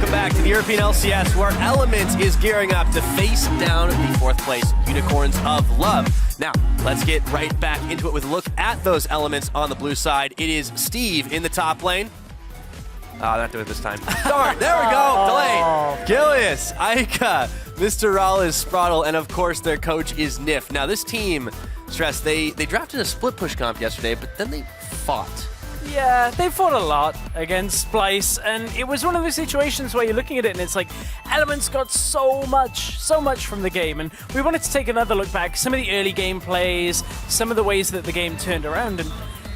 welcome back to the European LCS, where Element is gearing up to face down the fourth place Unicorns of Love. Now, let's get right back into it with a look at those Elements on the blue side. It is Steve in the top lane. Not doing it this time. Darn, there we go, delayed. Gilius, Aika, Mr. Rallis, Spraddle, and of course their coach is Nif. Now this team, Stress, they drafted a split push comp yesterday, but then they fought. Yeah, they fought a lot against Splice, and it was one of those situations where you're looking at it and it's like, Elements got so much from the game, and we wanted to take another look back, some of the early game plays, some of the ways that the game turned around, and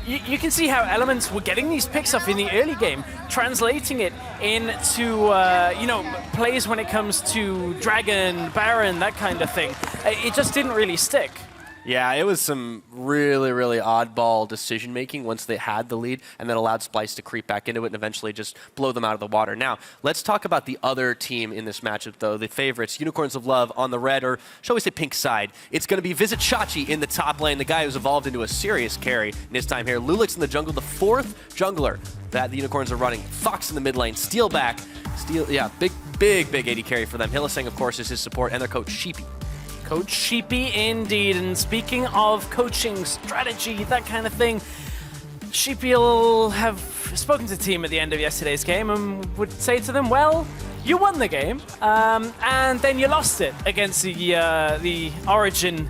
you can see how Elements were getting these picks up in the early game, translating it into, plays when it comes to Dragon, Baron, that kind of thing. It just didn't really stick. Yeah, it was some really, really oddball decision-making once they had the lead, and then allowed Splice to creep back into it and eventually just blow them out of the water. Now, let's talk about the other team in this matchup, though, the favorites, Unicorns of Love on the red, or shall we say pink side. It's going to be Visit Chachi in the top lane, the guy who's evolved into a serious carry in his time here. Lulix in the jungle, the fourth jungler that the Unicorns are running. Fox in the mid lane, Steelback. Big AD carry for them. Hillisang, of course, is his support, and their coach, Sheepy. Coach Sheepy indeed, and speaking of coaching, strategy, that kind of thing, Sheepy will have spoken to the team at the end of yesterday's game and would say to them, well, you won the game, and then you lost it against the Origin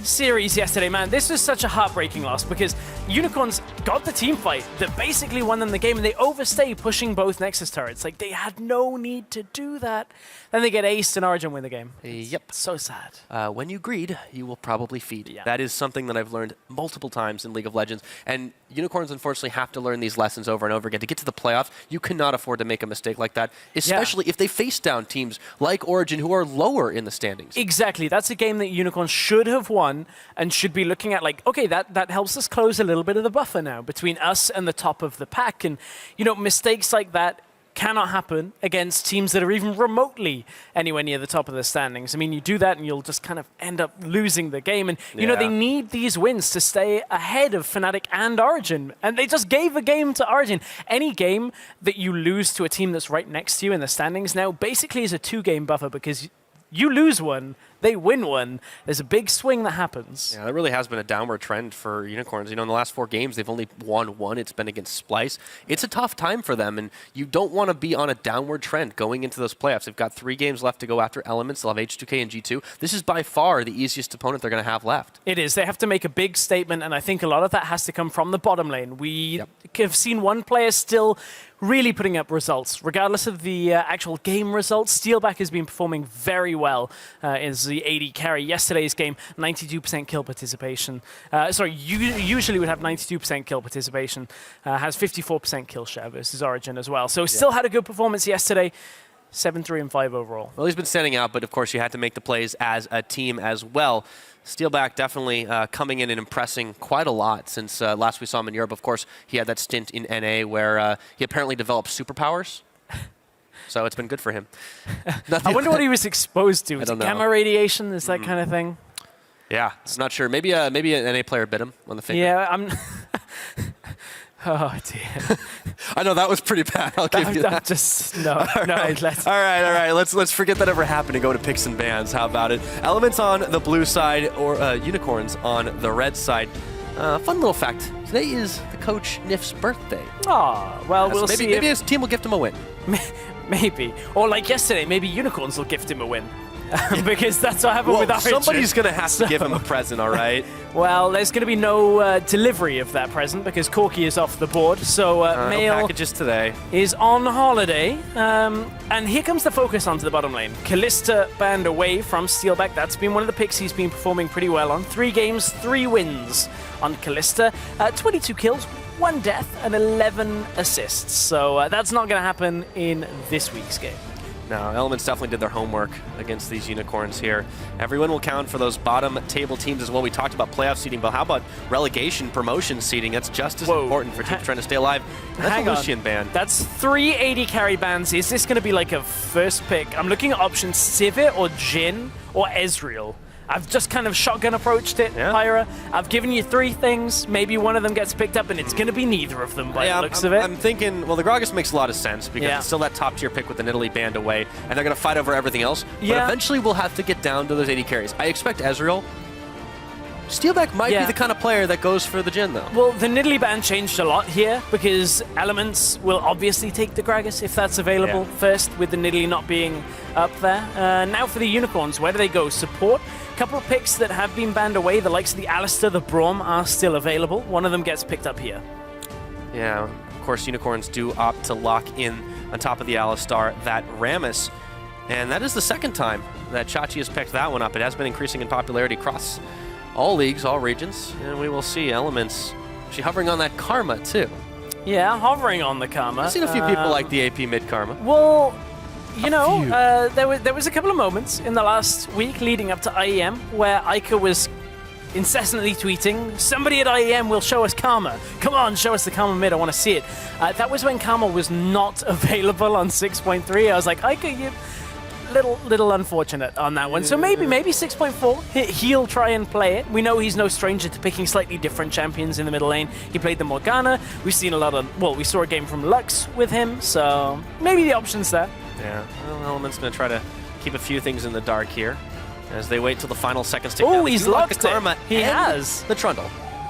series yesterday. Man, this was such a heartbreaking loss because Unicorns got the team fight that basically won them the game, and they overstayed pushing both Nexus turrets. Like, they had no need to do that. Then they get aced and Origin win the game. Yep. So sad. When you greed, you will probably feed. Yeah. That is something that I've learned multiple times in League of Legends. And Unicorns, unfortunately, have to learn these lessons over and over again. To get to the playoffs, you cannot afford to make a mistake like that, especially if they face down teams like Origin who are lower in the standings. Exactly. That's a game that Unicorns should have won and should be looking at like, okay, that helps us close a little bit of the buffer now between us and the top of the pack. And, mistakes like that cannot happen against teams that are even remotely anywhere near the top of the standings. I mean, you do that and you'll just kind of end up losing the game. And, they need these wins to stay ahead of Fnatic and Origin. And they just gave a game to Origin. Any game that you lose to a team that's right next to you in the standings now basically is a 2-game buffer because you lose one, they win one. There's a big swing that happens. Yeah, that really has been a downward trend for Unicorns. In the last 4 games, they've only won 1. It's been against Splice. It's a tough time for them, and you don't want to be on a downward trend going into those playoffs. They've got 3 games left to go after Elements. They'll have H2K and G2. This is by far the easiest opponent they're going to have left. It is. They have to make a big statement, and I think a lot of that has to come from the bottom lane. We have seen one player still really putting up results. Regardless of the actual game results, Steelback has been performing very well as the AD carry. Yesterday's game, 92% kill participation. Usually would have 92% kill participation. Has 54% kill share versus Origin as well. So still had a good performance yesterday. 7-3 and 5 overall. Well, he's been standing out, but of course you had to make the plays as a team as well. Steelback definitely coming in and impressing quite a lot since last we saw him in Europe. Of course, he had that stint in NA where he apparently developed superpowers. So it's been good for him. I wonder what he was exposed to. Is it know. gamma radiation? Is that kind of thing? Yeah, I'm not sure. Maybe an NA player bit him on the finger. Yeah, I'm... Oh, dear. I know, that was pretty bad. I'll give you that. All right. Let's forget that ever happened and go to picks and bans. How about it? Elements on the blue side, or Unicorns on the red side. Fun little fact. Today is the coach Nif's birthday. Oh, well, we'll see. Maybe his team will gift him a win. Maybe. Or like yesterday, maybe Unicorns will gift him a win. Because that's what happened with Origin. Somebody's going to have to give him a present, all right? Well, there's going to be no delivery of that present because Corki is off the board. So Mail no packages today. Is on holiday. And here comes the focus onto the bottom lane. Kalista banned away from Steelback. That's been one of the picks he's been performing pretty well on. 3 games, 3 wins on Kalista. 22 kills, 1 death, and 11 assists. So that's not going to happen in this week's game. No, Elements definitely did their homework against these Unicorns here. Everyone will count for those bottom table teams as well. We talked about playoff seeding, but how about relegation, promotion seeding? That's just as important for teams trying to stay alive. That's a Lucian ban. That's 3 AD carry bans. Is this going to be like a first pick? I'm looking at options Sivir or Jhin or Ezreal. I've just kind of shotgun approached it, Pyra. I've given you 3 things. Maybe one of them gets picked up, and it's going to be neither of them by the looks of it. I'm thinking, well, the Gragas makes a lot of sense because it's still that top-tier pick with the Nidalee banned away, and they're going to fight over everything else. But eventually we'll have to get down to those 80 carries. I expect Ezreal. Steelback might be the kind of player that goes for the Jhin, though. Well, the Nidalee ban changed a lot here because Elements will obviously take the Gragas if that's available first, with the Nidalee not being up there. Now for the Unicorns, where do they go? Support. Couple of picks that have been banned away. The likes of the Alistair, the Braum are still available. One of them gets picked up here. Yeah, of course, Unicorns do opt to lock in on top of the Alistar that Rammus. And that is the second time that Chachi has picked that one up. It has been increasing in popularity across all leagues, all regions. And we will see Elements actually hovering on that Karma, too. Yeah, hovering on the Karma. I've seen a few people like the AP mid Karma. Well, you know, there was a couple of moments in the last week leading up to IEM where Ica was incessantly tweeting, somebody at IEM will show us Karma. Come on, show us the Karma mid, I want to see it. That was when Karma was not available on 6.3. I was like, Ica, you little unfortunate on that one. So maybe 6.4, he'll try and play it. We know he's no stranger to picking slightly different champions in the middle lane. He played the Morgana. We've seen a lot of, well, we saw a game from Lux with him, so maybe the option's there. Yeah, well, Element's going to try to keep a few things in the dark here as they wait till the final seconds to Oh, he's locked the Karma. He has. The Trundle.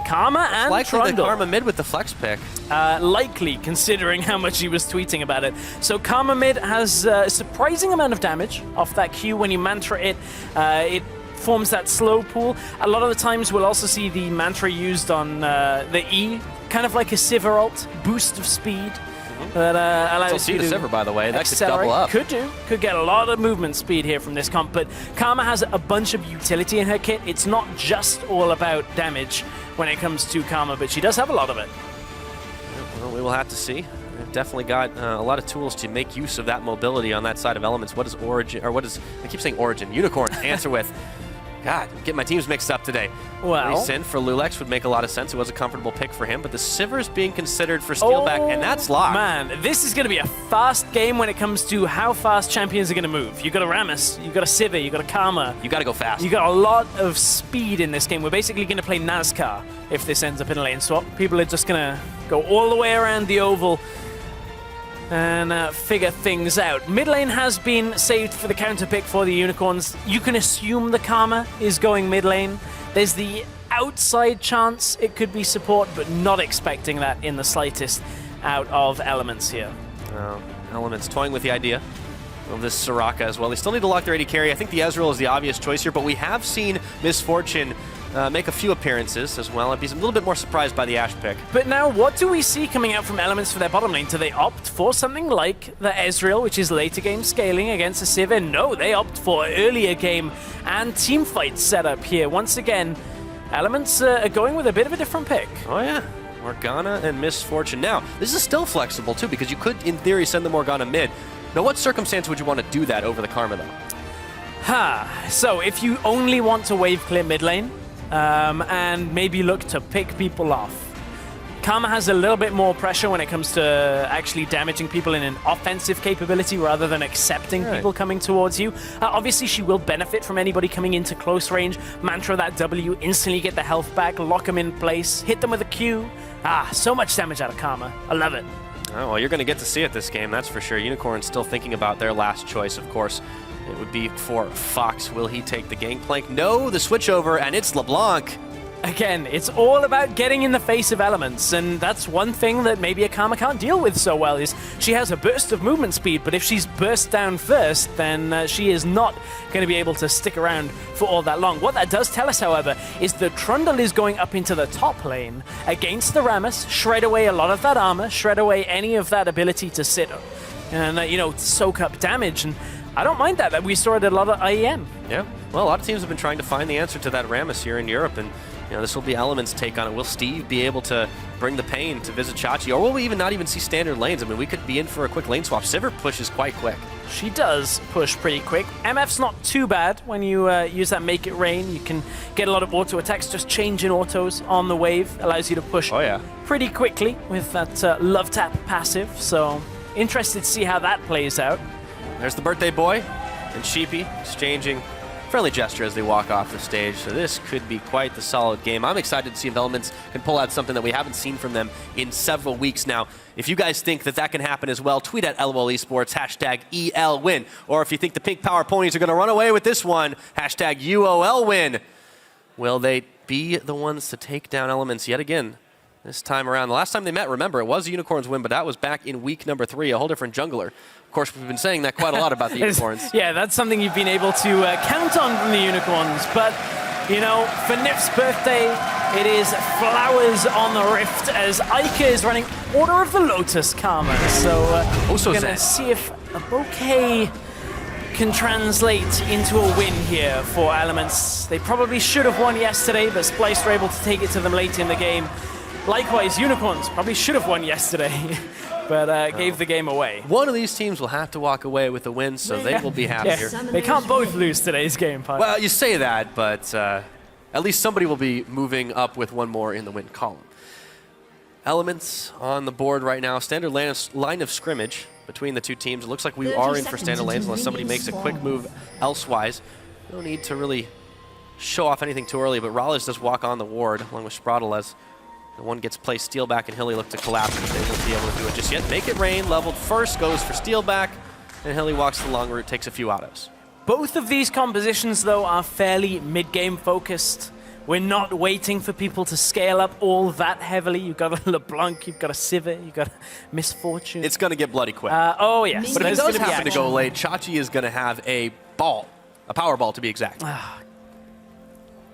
Karma and likely Trundle. the Karma mid with the flex pick. Likely, considering how much he was tweeting about it. So Karma mid has a surprising amount of damage off that Q. When you mantra it, it forms that slow pool. A lot of the times we'll also see the mantra used on the E, kind of like a Sivir ult, boost of speed. That allows you to the Sivir, by the way. That could double up. Could get a lot of movement speed here from this comp, but Karma has a bunch of utility in her kit. It's not just all about damage when it comes to Karma, but she does have a lot of it. Well, we will have to see. They've definitely got a lot of tools to make use of that mobility on that side of Elements. What is Origin, or what is, I keep saying Origin, Unicorn answer with? God, get my teams mixed up today. Well, Sin for Lulex would make a lot of sense. It was a comfortable pick for him, but the Sivir's being considered for Steelback, and that's locked. Man, this is going to be a fast game when it comes to how fast champions are going to move. You got a Rammus, you got a Sivir, you got a Karma. You got to go fast. You got a lot of speed in this game. We're basically going to play NASCAR if this ends up in a lane swap. People are just going to go all the way around the oval and figure things out. Mid lane has been saved for the counter pick for the Unicorns. You can assume the Karma is going mid lane. There's the outside chance it could be support, but not expecting that in the slightest out of Elements here. Elements toying with the idea of this Soraka as well. They still need to lock their AD carry. I think the Ezreal is the obvious choice here, but we have seen Misfortune make a few appearances as well. I'd be a little bit more surprised by the Ashe pick. But now, what do we see coming out from Elements for their bottom lane? Do they opt for something like the Ezreal, which is later game scaling against a Sivir? No, they opt for earlier game and team fight setup here. Once again, Elements are going with a bit of a different pick. Oh, yeah. Morgana and Misfortune. Now, this is still flexible, too, because you could, in theory, send the Morgana mid. Now, what circumstance would you want to do that over the Karma, though? So, if you only want to wave clear mid lane, and maybe look to pick people off. Karma has a little bit more pressure when it comes to actually damaging people in an offensive capability rather than accepting people coming towards you. Obviously, she will benefit from anybody coming into close range. Mantra that W, instantly get the health back, lock them in place, hit them with a Q. So much damage out of Karma. I love it. Oh, well, you're going to get to see it this game, that's for sure. Unicorn's still thinking about their last choice, of course. It would be for Fox. Will he take the gangplank? No, the switchover, and it's LeBlanc. Again, it's all about getting in the face of Elements, and that's one thing that maybe a Karma can't deal with so well, is she has a burst of movement speed, but if she's burst down first, then she is not going to be able to stick around for all that long. What that does tell us, however, is the Trundle is going up into the top lane against the Rammus, shred away a lot of that armor, shred away any of that ability to sit and, soak up damage, and I don't mind that. We saw it at a lot of IEM. Yeah, well, a lot of teams have been trying to find the answer to that Rammus here in Europe, and this will be Element's take on it. Will Steve be able to bring the pain to visit Chachi, or will we not even see standard lanes? I mean, we could be in for a quick lane swap. Sivir pushes quite quick. She does push pretty quick. MF's not too bad when you use that Make It Rain. You can get a lot of auto attacks, just changing autos on the wave. Allows you to push pretty quickly with that Love Tap passive. So, interested to see how that plays out. There's the birthday boy and Sheepy exchanging friendly gesture as they walk off the stage. So this could be quite the solid game. I'm excited to see if Elements can pull out something that we haven't seen from them in several weeks now. If you guys think that that can happen as well, tweet at LOL Esports, hashtag ELWin. Or if you think the Pink Power Ponies are going to run away with this one, hashtag UOLWin. Will they be the ones to take down Elements yet again this time around? The last time they met, remember, it was a Unicorns win, but that was back in week number 3, a whole different jungler. Of course, we've been saying that quite a lot about the Unicorns. Yeah, that's something you've been able to count on from the Unicorns. But, you know, for Nif's birthday, it is flowers on the rift as Ica is running Order of the Lotus Karma. So we're going to see if a bouquet can translate into a win here for Elements. They probably should have won yesterday, but Spliced were able to take it to them late in the game. Likewise, Unicorns probably should have won yesterday, but gave the game away. One of these teams will have to walk away with the win, so they will be happier. Yeah, they can't both lose today's game. Well, you say that, but at least somebody will be moving up with one more in the win column. Elements on the board right now. Standard line of scrimmage between the two teams. It looks like we are in for standard lanes unless somebody makes a quick move elsewise. No need to really show off anything too early, but Raleigh does walk on the ward along with Spraddle as the one gets placed. Steal back and Hilly look to collapse, but they won't be able to do it just yet. Make it rain, leveled first, goes for steal back, and Hilly walks the long route, takes a few autos. Both of these compositions, though, are fairly mid-game focused. We're not waiting for people to scale up all that heavily. You've got a LeBlanc, you've got a Sivir, you've got a Misfortune. It's going to get bloody quick. Oh, yes. But if it does happen to go late, Chachi is going to have a ball, a power ball to be exact.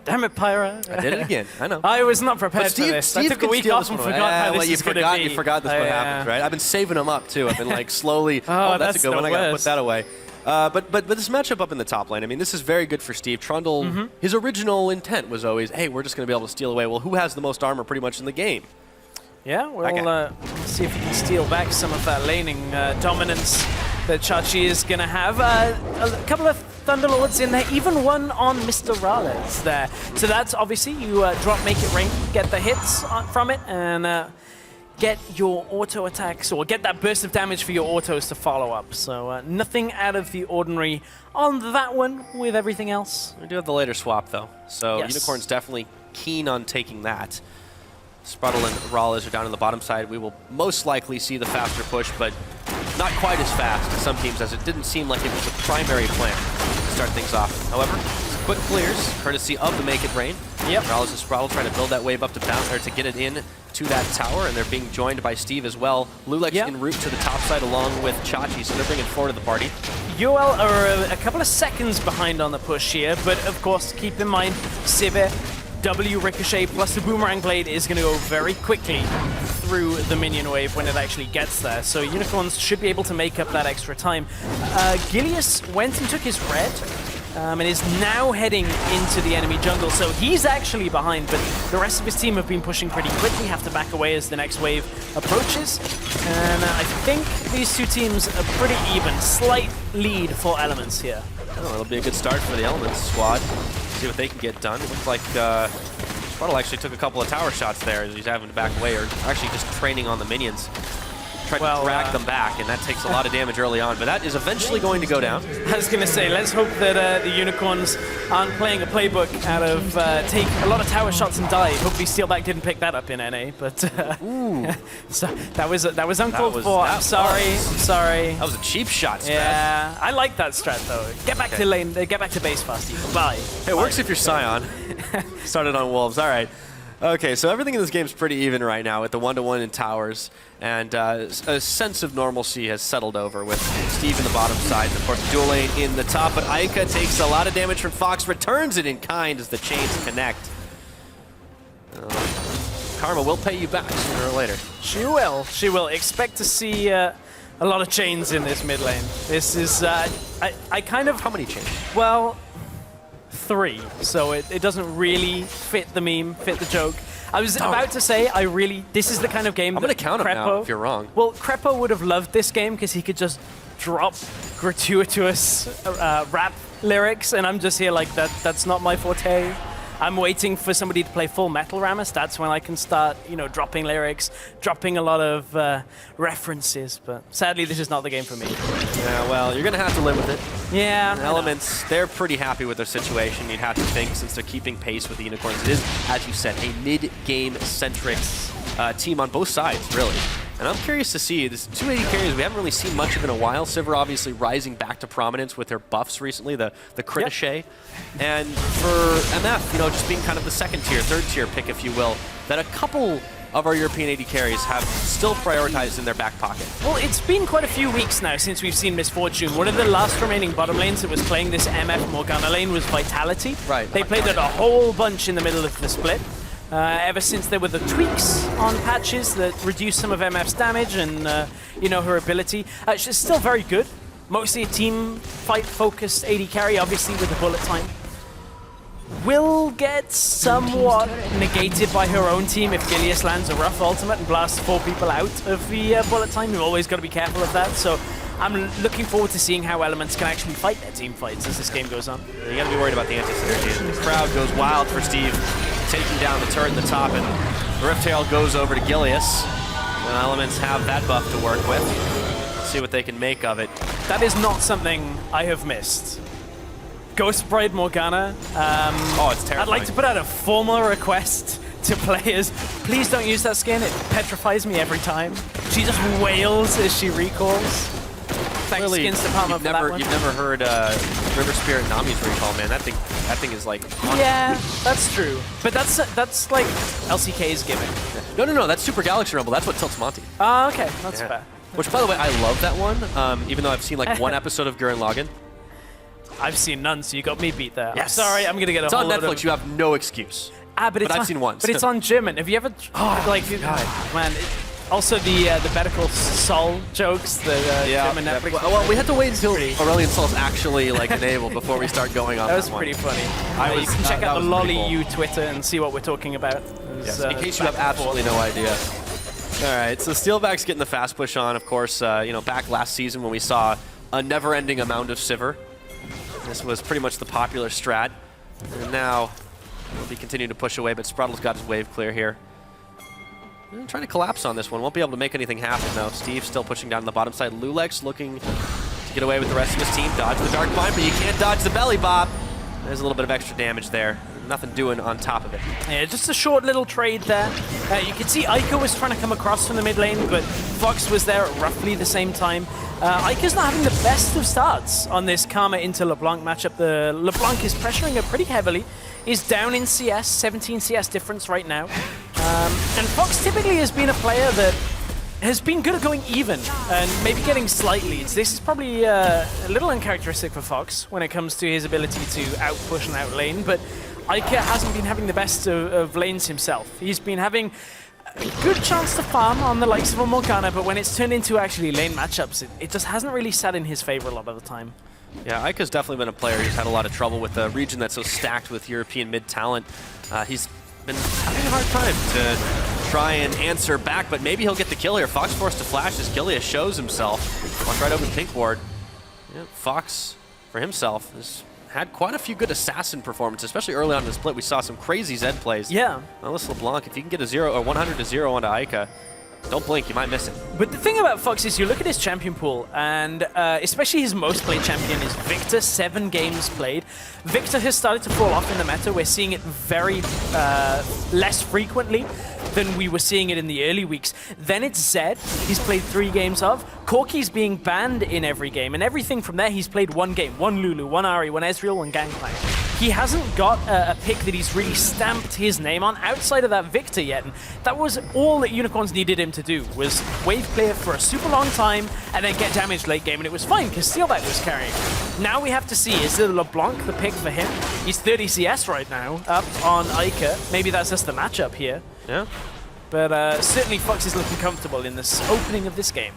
Damn it, Pyra. I did it again, I know. I was not prepared for this. Steve I took a week off and forgot how this is going to be. You forgot this one happens, right? I've been saving them up, too. I've been like slowly, that's a good one, I got to put that away. But this matchup up in the top lane, I mean, this is very good for Steve. Trundle, his original intent was always, hey, we're just going to be able to steal away. Well, who has the most armor pretty much in the game? Yeah, we'll see if we can steal back some of that laning dominance that Chachi is going to have. A couple of Thunderlords in there, even one on Mr. Rales there. So that's obviously, you drop Make It Rain, get the hits from it, and get your auto attacks, or get that burst of damage for your autos to follow up. So nothing out of the ordinary on that one with everything else. We do have the later swap, though. So yes. Unicorn's definitely keen on taking that. Spraddle and Raleigh are down on the bottom side. We will most likely see the faster push, but not quite as fast as some teams, as it didn't seem like it was a primary plan to start things off. However, quick clears, courtesy of the Make It Rain. Yep. Raleigh and Spraddle trying to build that wave up to bounce, or to get it in to that tower, and they're being joined by Steve as well. Lulex en route to the top side along with Chachi, so they're bringing 4 to the party. UOL are a couple of seconds behind on the push here, but of course, keep in mind, Sivir, W Ricochet plus the Boomerang Blade is going to go very quickly through the minion wave when it actually gets there. So Unicorns should be able to make up that extra time. Gilius went and took his red, and is now heading into the enemy jungle. So he's actually behind, but the rest of his team have been pushing pretty quickly, have to back away as the next wave approaches. And I think these two teams are pretty even. Slight lead for Elements here. Oh, it'll be a good start for the Elements squad. See what they can get done. It looks like Spraddle actually took a couple of tower shots there as he's having to back away, or actually just training on the minions. Tried to drag them back, and that takes a lot of damage early on, but that is eventually going to go down. I was going to say, let's hope that the Unicorns aren't playing a playbook out of take a lot of tower shots and die. Hopefully Steelback didn't pick that up in NA, but so that was uncalled for. I'm sorry. That was a cheap shot strat. Yeah, I like that strat though. Get back to lane, get back to base fast. Bye. It works if you're Scion. Started on Wolves, all right. Okay, so everything in this game is pretty even right now with the 1-to-1 in towers, and a sense of normalcy has settled over with Steve in the bottom side, and of course dual lane in the top, but Ica takes a lot of damage from Fox, returns it in kind as the chains connect. Karma will pay you back sooner or later. She will. She will. Expect to see a lot of chains in this mid lane. This is, I kind of... How many chains? Well, 3, so it doesn't really fit the meme, fit the joke. I was about to say, this is the kind of game I'm going to count him now if you're wrong. Well, Crepo would have loved this game because he could just drop gratuitous rap lyrics, and I'm just here like, that's not my forte. I'm waiting for somebody to play full Metal Rammus. That's when I can start, dropping lyrics, dropping a lot of references, but sadly this is not the game for me. Yeah, well, you're going to have to live with it. Yeah. And Elements, they're pretty happy with their situation, you'd have to think, since they're keeping pace with the Unicorns. It is, as you said, a mid-game-centric team on both sides, really. And I'm curious to see, this 280 carries, we haven't really seen much of in a while. Sivir obviously rising back to prominence with their buffs recently, the Critiche. And for MF, you know, just being kind of the second tier, third tier pick, if you will, that a couple of our European AD carries have still prioritized in their back pocket. Well, it's been quite a few weeks now since we've seen Misfortune. One of the last remaining bottom lanes that was playing this MF Morgana lane was Vitality. Right. They played it a whole bunch in the middle of the split. Ever since there were the tweaks on patches that reduced some of MF's damage and, you know, her ability. She's still very good. Mostly a team fight-focused AD carry, obviously with the bullet time. Will get somewhat negated by her own team if Gilius lands a rough ultimate and blasts 4 people out of the bullet time. You've always got to be careful of that. So I'm looking forward to seeing how Elements can actually fight their team fights as this game goes on. You got to be worried about the anti-synergy. The crowd goes wild for Steve, taking down the turret in the top, and the Rifttail goes over to Gilius. And Elements have that buff to work with. Let's see what they can make of it. That is not something I have missed. Ghost Bride Morgana. Oh, it's terrifying. I'd like to put out a formal request to players. Please don't use that skin. It petrifies me every time. She just wails as she recalls. Thanks, Really, Skins Department, for that one. You've never heard River Spirit Nami's recall, man. That thing is like... Yeah, that's true. But that's like LCK's gimmick. No. That's Super Galaxy Rumble. That's what tilts Monty. Oh, okay. That's fair. Which, by the way, I love that one, even though I've seen like one episode of Gurren Lagann. I've seen none, so you got me beat there. Yes. I'm sorry, I'm going to get a It's whole on load Netflix. of... You have no excuse. But I've seen one. But it's on German. Have you ever... man... Also, the Better Call Saul jokes, the German Netflix. Well, we had to wait until Aurelion Sol's actually like enabled before we start going on. That was pretty funny. You can check out the LollyU Twitter and see what we're talking about. Yes, in case you have absolutely no idea. All right, so Steelback's getting the fast push on, of course. You know, back last season when we saw a never-ending amount of Sivir. This was pretty much the popular strat. And now we'll be continuing to push away, but Sprattle's got his wave clear here. Trying to collapse on this one. Won't be able to make anything happen, though. Steve still pushing down the bottom side. Lulex looking to get away with the rest of his team. Dodge the Dark Bind, but you can't dodge the Belly Bob. There's a little bit of extra damage there. Nothing doing on top of it. Yeah, just a short little trade there. You can see Ica was trying to come across from the mid lane, but Fox was there at roughly the same time. Ica's not having the best of starts on this Karma into LeBlanc matchup. The LeBlanc is pressuring her pretty heavily. He's down in CS, 17 CS difference right now. And Fox typically has been a player that has been good at going even and maybe getting slight leads. This is probably a little uncharacteristic for Fox when it comes to his ability to out-push and out-lane, but Ica hasn't been having the best of lanes himself. He's been having a good chance to farm on the likes of a Morgana, but when it's turned into actually lane matchups, it just hasn't really sat in his favor a lot of the time. Yeah, Ica's definitely been a player who's had a lot of trouble with a region that's so stacked with European mid-talent. He's been having a hard time to try and answer back, but maybe he'll get the kill here. Fox forced to flash as Gilius shows himself. Walk right over the pink ward. Yeah, Fox, for himself, has had quite a few good assassin performances, especially early on in the split. We saw some crazy Zed plays. Yeah. Alyssa LeBlanc, if you can get a 0 or 100 to 0 onto Ica, don't blink, you might miss it. But the thing about Fox is you look at his champion pool, and especially his most played champion is Victor, 7 games played. Victor has started to fall off in the meta. We're seeing it very less frequently than we were seeing it in the early weeks. Then it's Zed, he's played 3 games of. Corki's being banned in every game, and everything from there he's played 1 game. 1 Lulu, 1 Ahri, 1 Ezreal, 1 Gangplank. He hasn't got a pick that he's really stamped his name on outside of that Victor yet, and that was all that Unicorns needed him to do, was wave clear for a super long time and then get damaged late game, and it was fine because Steelback was carrying. Now we have to see, is it LeBlanc the pick for him? He's 30 CS right now, up on Ica. Maybe that's just the matchup here. Yeah. But certainly Fox is looking comfortable in this opening of this game.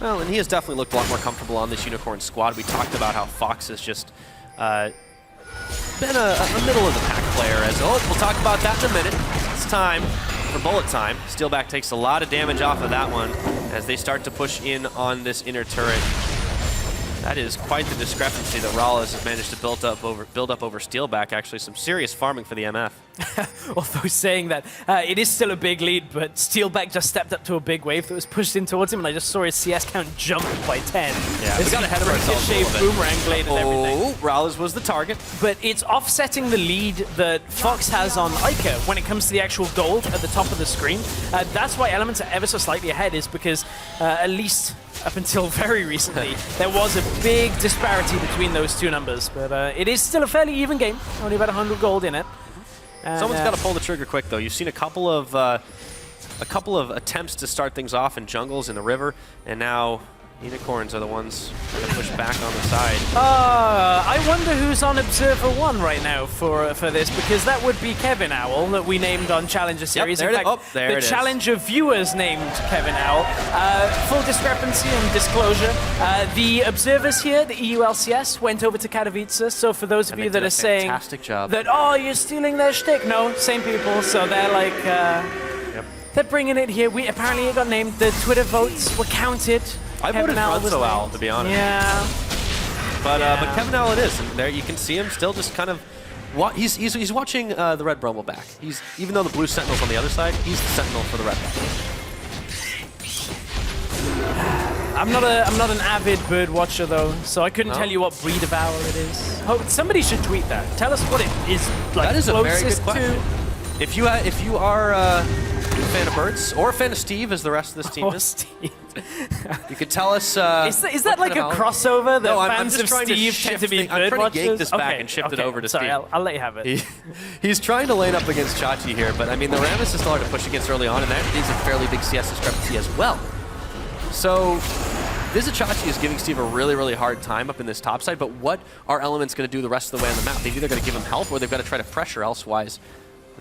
Well, and he has definitely looked a lot more comfortable on this Unicorn squad. We talked about how Fox has just been a middle-of-the-pack player. We'll talk about that in a minute. It's time for bullet time. Steelback takes a lot of damage off of that one as they start to push in on this inner turret. That is quite the discrepancy that Rallis has managed to build up over Steelback. Actually, some serious farming for the MF. Although saying that, it is still a big lead, but Steelback just stepped up to a big wave that was pushed in towards him, and I just saw his CS count jump by 10. Yeah, we got ahead of ourselves a little bit. Boomerang blade and everything. Oh, Rallis was the target. But it's offsetting the lead that Fox has on Ica when it comes to the actual gold at the top of the screen. That's why Elements are ever so slightly ahead, is because at least up until very recently, there was a big disparity between those two numbers. But it is still a fairly even game, only about 100 gold in it. And, someone's got to pull the trigger quick, though. You've seen a couple of attempts to start things off in jungles in the river, and now Unicorns are the ones that push back on the side. I wonder who's on Observer 1 right now for this, because that would be Kevin Owl that we named on Challenger Series. Yep, In fact, the Challenger viewers named Kevin Owl. Full discrepancy and disclosure. The observers here, the EU LCS, went over to Katowice, so for those of you that are saying that, oh, you're stealing their shtick, no, same people, so they're like, they're bringing it here. Apparently it got named, the Twitter votes were counted. I voted Fronzo Owl, to be honest. Yeah. But Kevin Owl it is, and there you can see him still just kind of. He's watching the Red Brumble back. Even though the blue Sentinel's on the other side, he's the Sentinel for the Red Brumble. I'm not an avid bird watcher though, so I couldn't tell you what breed of owl it is. Oh, somebody should tweet that. Tell us what it is. Like, that is a very good question. To. If you are a fan of birds or a fan of Steve, as the rest of this team is, Steve. You could tell us. Is that like a crossover that fans I'm of Steve tend to be bird I'm trying watchers? to yank this back and shift it over to Steve. I'll let you have it. He's trying to lane up against Chachi here, but I mean the Rammus is still hard to push against early on, and that is a fairly big CS discrepancy as well. So Visit Chachi is giving Steve a really, really hard time up in this top side, but what are Elements going to do the rest of the way on the map? They've either got to give him help or they've got to try to pressure, elsewise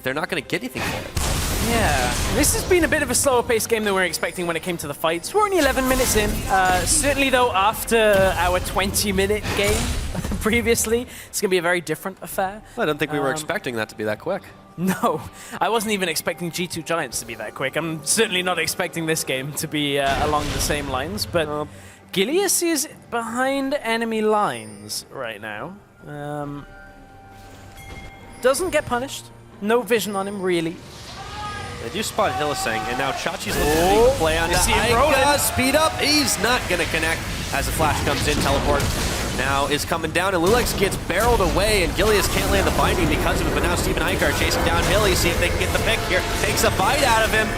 they're not going to get anything for it. Yeah, this has been a bit of a slower paced game than we were expecting when it came to the fights. We're only 11 minutes in. Certainly though, after our 20-minute game previously, it's going to be a very different affair. I don't think we were expecting that to be that quick. No, I wasn't even expecting G2 Giants to be that quick. I'm certainly not expecting this game to be along the same lines, but Gilius is behind enemy lines right now. Doesn't get punished. No vision on him, really. They do spot Hylissang, and now Chachi's looking to play on Ica. Speed up. He's not going to connect as the flash comes in. Teleport now is coming down, and Lulex gets barreled away, and Gilius can't land the binding because of it, but now Steve and Ica are chasing down Hilly, see if they can get the pick here. Takes a bite out of him.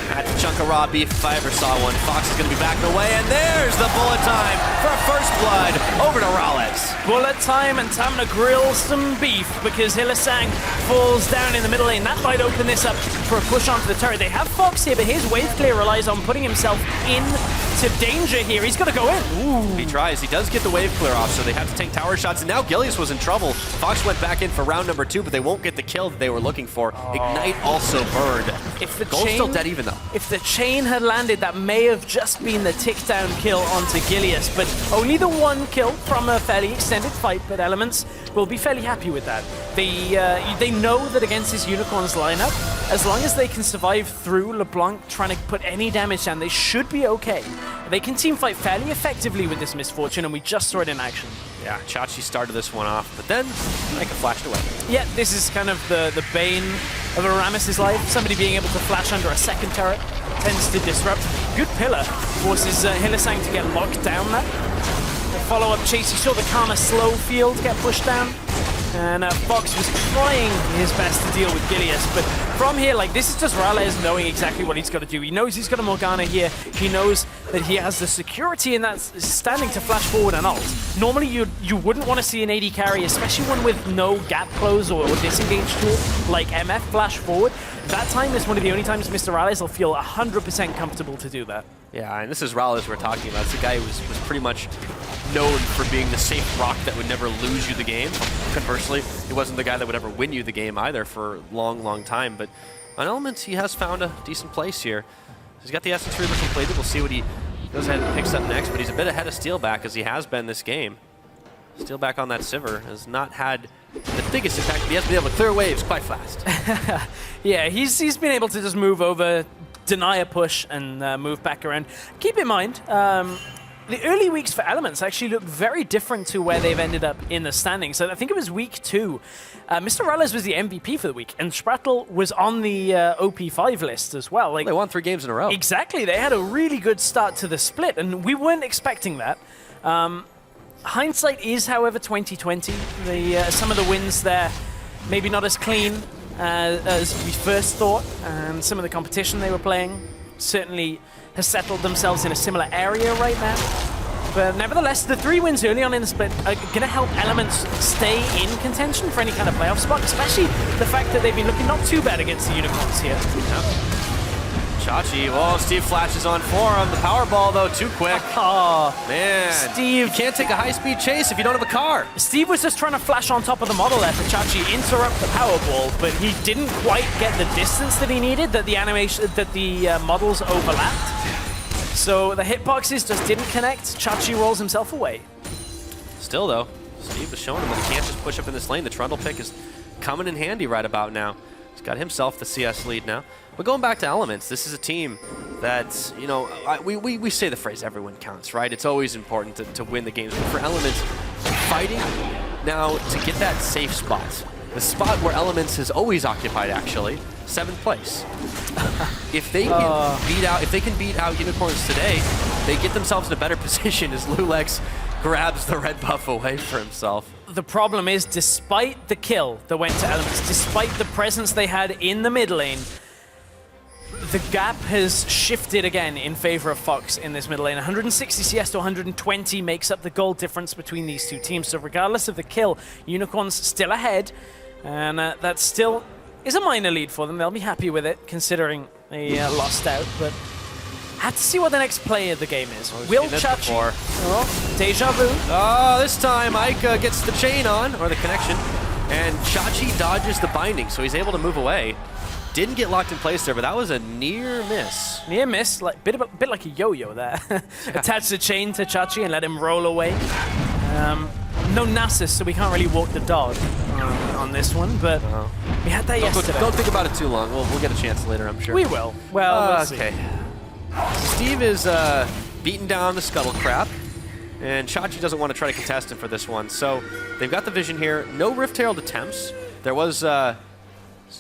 That's a chunk of raw beef if I ever saw one. Fox is going to be backing away, and there's the bullet time for first blood over to Ralex. Bullet time, and time to grill some beef because Hylissang falls down in the middle lane. That might open this up for a push onto the turret. They have Fox here, but his wave clear relies on putting himself into danger here. He's got to go in. Ooh. He tries. He does get the wave clear off, so they have to take tower shots, and now Gilius was in trouble. Fox went back in for round number 2, but they won't get the kill that they were looking for. Ignite also burned. If the Gold's still dead even though. If the chain had landed, that may have just been the tick-down kill onto Gilius, but only the one kill from a fairly extended fight, but Elements will be fairly happy with that. They know that against this Unicorns lineup, as long as they can survive through LeBlanc trying to put any damage down, they should be okay. They can teamfight fairly effectively with this Misfortune, and we just saw it in action. Yeah, Chachi started this one off, but then Ica flashed away. Yeah, this is kind of the bane of Aramis' life. Somebody being able to flash under a second turret tends to disrupt. Good pillar forces Hylissang to get locked down there. The follow-up chase, you saw the Karma slow field get pushed down. And Fox was trying his best to deal with Gilius, but from here, like, this is just Rales knowing exactly what he's got to do. He knows he's got a Morgana here. He knows that he has the security in that standing to flash forward and ult. Normally, you wouldn't want to see an AD carry, especially one with no gap close or disengage tool like MF flash forward. That time is one of the only times Mr. Rales will feel 100% comfortable to do that. Yeah, and this is Rales we're talking about. It's the guy who was pretty much known for being the safe rock that would never lose you the game. Conversely, he wasn't the guy that would ever win you the game either for a long, long time. But on Elements, he has found a decent place here. He's got the Essence Reaver completed. We'll see what he goes ahead and picks up next, but he's a bit ahead of Steelback as he has been this game. Steelback on that Sivir has not had the biggest impact, but he has been able to clear waves quite fast. Yeah, he's been able to just move over, deny a push, and move back around. Keep in mind, the early weeks for Elements actually look very different to where they've ended up in the standings. So I think it was week 2. Mr. Rallis was the MVP for the week, and Sprattle was on the OP5 list as well. Like, They won 3 games in a row. exactly. They had a really good start to the split, and we weren't expecting that. Hindsight is, however, 2020. Some of the wins there, maybe not as clean as we first thought, and some of the competition they were playing certainly has settled themselves in a similar area right now. But nevertheless, the 3 wins early on in the split are going to help Elements stay in contention for any kind of playoff spot, especially the fact that they've been looking not too bad against the Unicorns here. Chachi, whoa, Steve flashes on for him. The power ball, though, too quick. Oh, Man, Steve. you can't take a high-speed chase if you don't have a car. Steve was just trying to flash on top of the model there for Chachi, interrupt the Powerball, but he didn't quite get the distance that he needed, that the models overlapped. So the hitboxes just didn't connect. Chachi rolls himself away. Still, though, Steve was showing him that he can't just push up in this lane. The Trundle pick is coming in handy right about now. He's got himself the CS lead now. But going back to Elements, this is a team that, you know, we say the phrase everyone counts, right? It's always important to win the games. But for Elements, fighting now to get that safe spot, the spot where Elements has always occupied, actually, 7th place. If they can beat out Unicorns today, they get themselves in a better position as Lulex grabs the red buff away for himself. The problem is, despite the kill that went to Elements, despite the presence they had in the mid lane, the gap has shifted again in favor of Fox in this middle lane. 160 CS to 120 makes up the goal difference between these two teams. So regardless of the kill, Unicorns still ahead, and that still is a minor lead for them. They'll be happy with it, considering they lost out, but have to see what the next play of the game is. Will Chachi... Oh, deja vu. Oh, this time Ica gets the chain on, or the connection, and Chachi dodges the binding, so he's able to move away. Didn't get locked in place there, but that was a near miss. Near miss, like bit like a yo-yo there. Attach the chain to Chachi and let him roll away. No Nasus, so we can't really walk the dog on this one, but we had that yesterday. Don't think about it too long. We'll get a chance later, I'm sure. We will. Well, we'll okay. Steve is beating down the Scuttle Crab, and Chachi doesn't want to try to contest him for this one. So they've got the vision here. No Rift-Herald attempts. There was...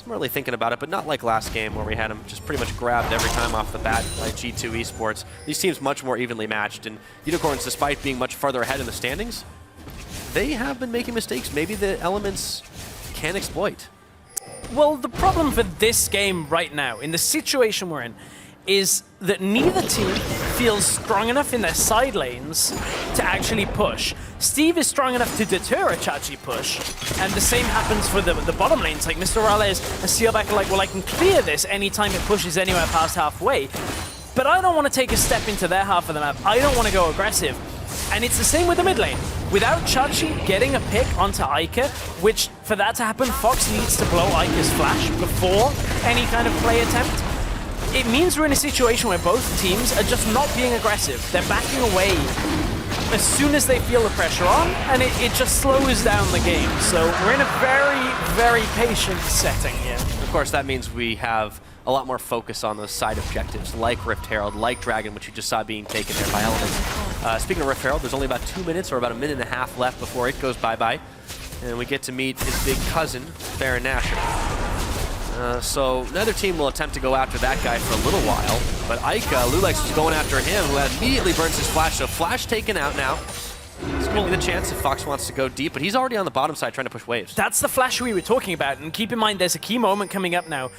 I'm really thinking about it, but not like last game where we had him just pretty much grabbed every time off the bat by G2 Esports. These teams much more evenly matched, and Unicorns, despite being much farther ahead in the standings, they have been making mistakes maybe the Elements can exploit. Well, the problem for this game right now, in the situation we're in, is that neither team feels strong enough in their side lanes to actually push. Steve is strong enough to deter a Chachi push, and the same happens for the bottom lanes. Like Mr. Rales and Sealback are like, well, I can clear this anytime it pushes anywhere past halfway, but I don't want to take a step into their half of the map. I don't want to go aggressive. And it's the same with the mid lane. Without Chachi getting a pick onto Ica, which for that to happen, Fox needs to blow Ica's flash before any kind of play attempt. It means we're in a situation where both teams are just not being aggressive. They're backing away as soon as they feel the pressure on, and it just slows down the game. So we're in a very, very patient setting here. Of course, that means we have a lot more focus on those side objectives, like Rift Herald, like Dragon, which you just saw being taken there by Elements. Speaking of Rift Herald, there's only about 2 minutes or about a minute and a half left before it goes bye-bye, and we get to meet his big cousin, Baron Nashor. So neither team will attempt to go after that guy for a little while, but Ica, Lulex is going after him, who immediately burns his flash, so flash taken out now. It's going to be the chance if Fox wants to go deep, but he's already on the bottom side trying to push waves. That's the flash we were talking about, and keep in mind there's a key moment coming up now.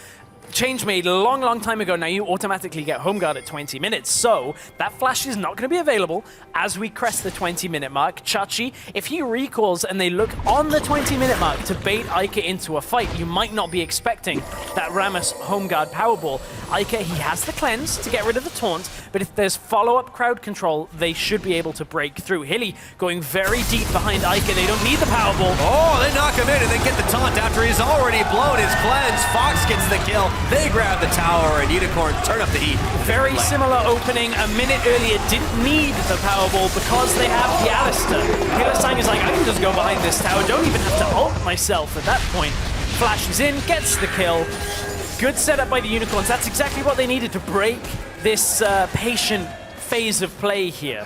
Change made a long, long time ago. Now you automatically get home guard at 20 minutes. So that flash is not going to be available as we crest the 20-minute mark. Chachi, if he recalls and they look on the 20-minute mark to bait Ica into a fight, you might not be expecting that Rammus home guard powerball. Ica, he has the cleanse to get rid of the taunt, but if there's follow-up crowd control, they should be able to break through. Hilly going very deep behind Ica. They don't need the powerball. Oh, they knock him in and then get the taunt after he's already blown his cleanse. Fox gets the kill. They grab the tower, and Unicorn turn up the heat. Very similar opening. A minute earlier, didn't need the Powerball because they have the Alistair. Hillerstein is like, I can just go behind this tower. Don't even have to ult myself at that point. Flashes in, gets the kill. Good setup by the Unicorns. That's exactly what they needed to break this patient phase of play here.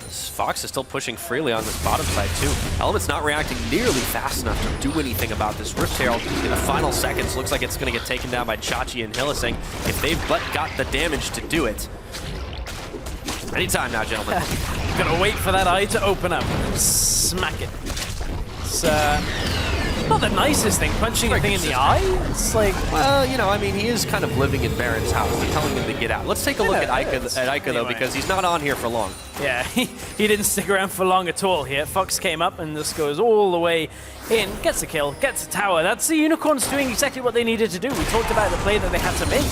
Fox is still pushing freely on this bottom side too. Element's not reacting nearly fast enough to do anything about this Rift Herald in the final seconds. Looks like it's going to get taken down by Chachi and Hillising if they've but got the damage to do it. Anytime now, gentlemen. Gonna wait for that eye to open up. Smack it. It's not the nicest thing, punching a thing in the eye. It's like, well, you know, I mean, he is kind of living in Baron's house. They're telling him to get out. Let's take a look at Ica though, Anyway. because he's not on here for long. yeah, he didn't stick around for long at all here. Fox came up and this goes all the way in, gets a kill, gets a tower. That's the Unicorns doing exactly what they needed to do. We talked about the play that they had to make.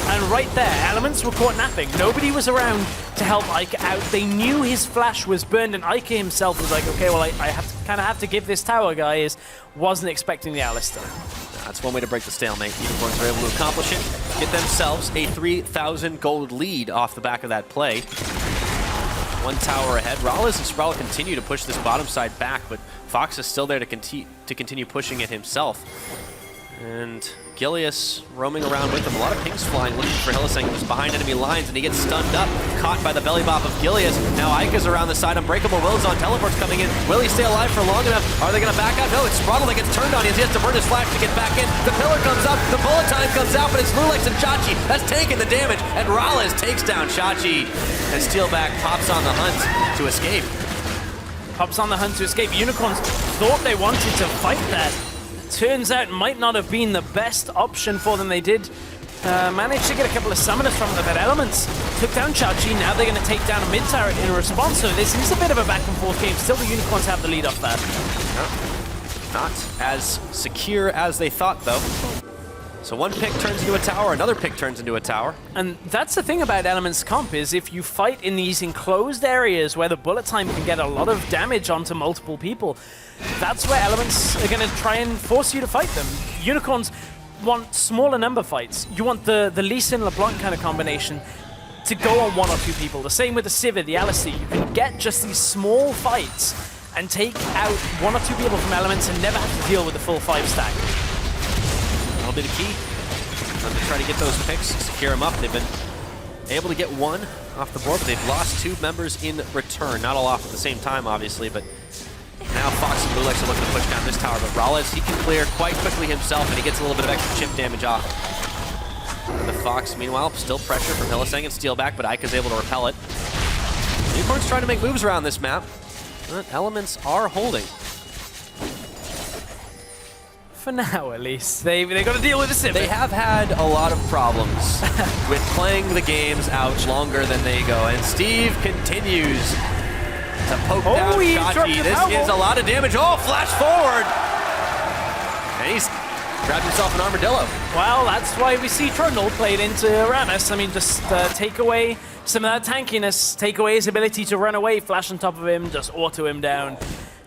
And right there, Elements were caught napping. Nobody was around to help Ica out. They knew his flash was burned, and Ica himself was like, okay, well, I have to give this tower, guys. Wasn't expecting the Alistar. That's one way to break the stalemate. Unicorns are able to accomplish it, get themselves a 3,000 gold lead off the back of that play. One tower ahead. Rallis and Sproul continue to push this bottom side back, but Fox is still there to continue pushing it himself. And Gilius roaming around with him. A lot of pings flying, looking for Hillisang, who's behind enemy lines, and he gets stunned up, caught by the belly bop of Gilius. Now Ica's around the side. Unbreakable Will's on. Teleport's coming in. Will he stay alive for long enough? Are they going to back out? No, it's Spraddle that gets turned on. He has to burn his flash to get back in. The pillar comes up. The bullet time comes out, but it's Lulex and Chachi that's taking the damage. And Rallis takes down Chachi. And Steelback pops on the hunt to escape. Pops on the hunt to escape. Unicorns thought they wanted to fight that. Turns out might not have been the best option for them. They did manage to get a couple of summoners from the Elements. Took down Chachi, now they're going to take down a mid turret in response. So this is a bit of a back and forth game. Still the Unicorns have the lead off that. Not as secure as they thought though. So one pick turns into a tower, another pick turns into a tower. And that's the thing about Elements comp is if you fight in these enclosed areas where the bullet time can get a lot of damage onto multiple people, that's where Elements are going to try and force you to fight them. Unicorns want smaller number fights. You want the Lee Sin LeBlanc kind of combination to go on one or two people. The same with the Sivir, the Alistar. You can get just these small fights and take out one or two people from Elements and never have to deal with the full 5 stack. That'll be the key. Time to try to get those picks, secure them up. They've been able to get one off the board, but they've lost 2 members in return. Not all off at the same time, obviously, but now Fox and Lulex are looking to push down this tower, but Rallis, he can clear quite quickly himself, and he gets a little bit of extra chip damage off. And the Fox, meanwhile, still pressure from Hillisang and Steelback, but Ica's able to repel it. Unicorns trying to make moves around this map, but Elements are holding. For now, at least. They got to deal with the Sivir. They have had a lot of problems with playing the games out longer than they go, and Steve continues to poke down Chachi. This is a lot of damage. Oh, flash forward! And he's grabbed himself an armadillo. Well, that's why we see Trundle played into Rammus. I mean, just take away some of that tankiness, take away his ability to run away, flash on top of him, just auto him down,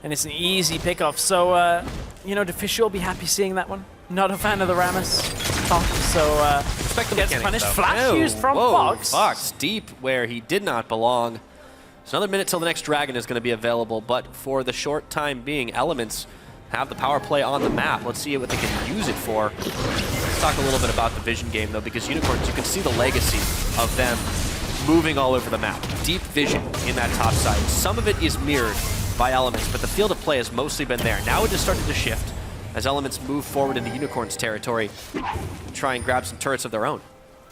and it's an easy pickoff. So, you know, Defish will be happy seeing that one. Not a fan of the Rammus top, so Respect the gets mechanics, punished. though. Flash used from Fox. Fox deep where he did not belong. It's another minute till the next dragon is going to be available, but for the short time being, Elements have the power play on the map. Let's see what they can use it for. Let's talk a little bit about the vision game, though, because Unicorns, you can see the legacy of them moving all over the map. Deep vision in that top side. Some of it is mirrored by Elements, but the field of play has mostly been there. Now it is starting to shift as Elements move forward into Unicorns territory and try and grab some turrets of their own.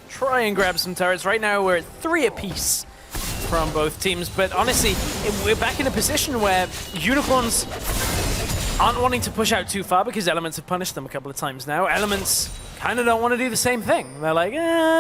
Try and grab some turrets. Right now we're at 3 apiece from both teams, but honestly, we're back in a position where Unicorns aren't wanting to push out too far because Elements have punished them a couple of times now. Elements kind of don't want to do the same thing. They're like,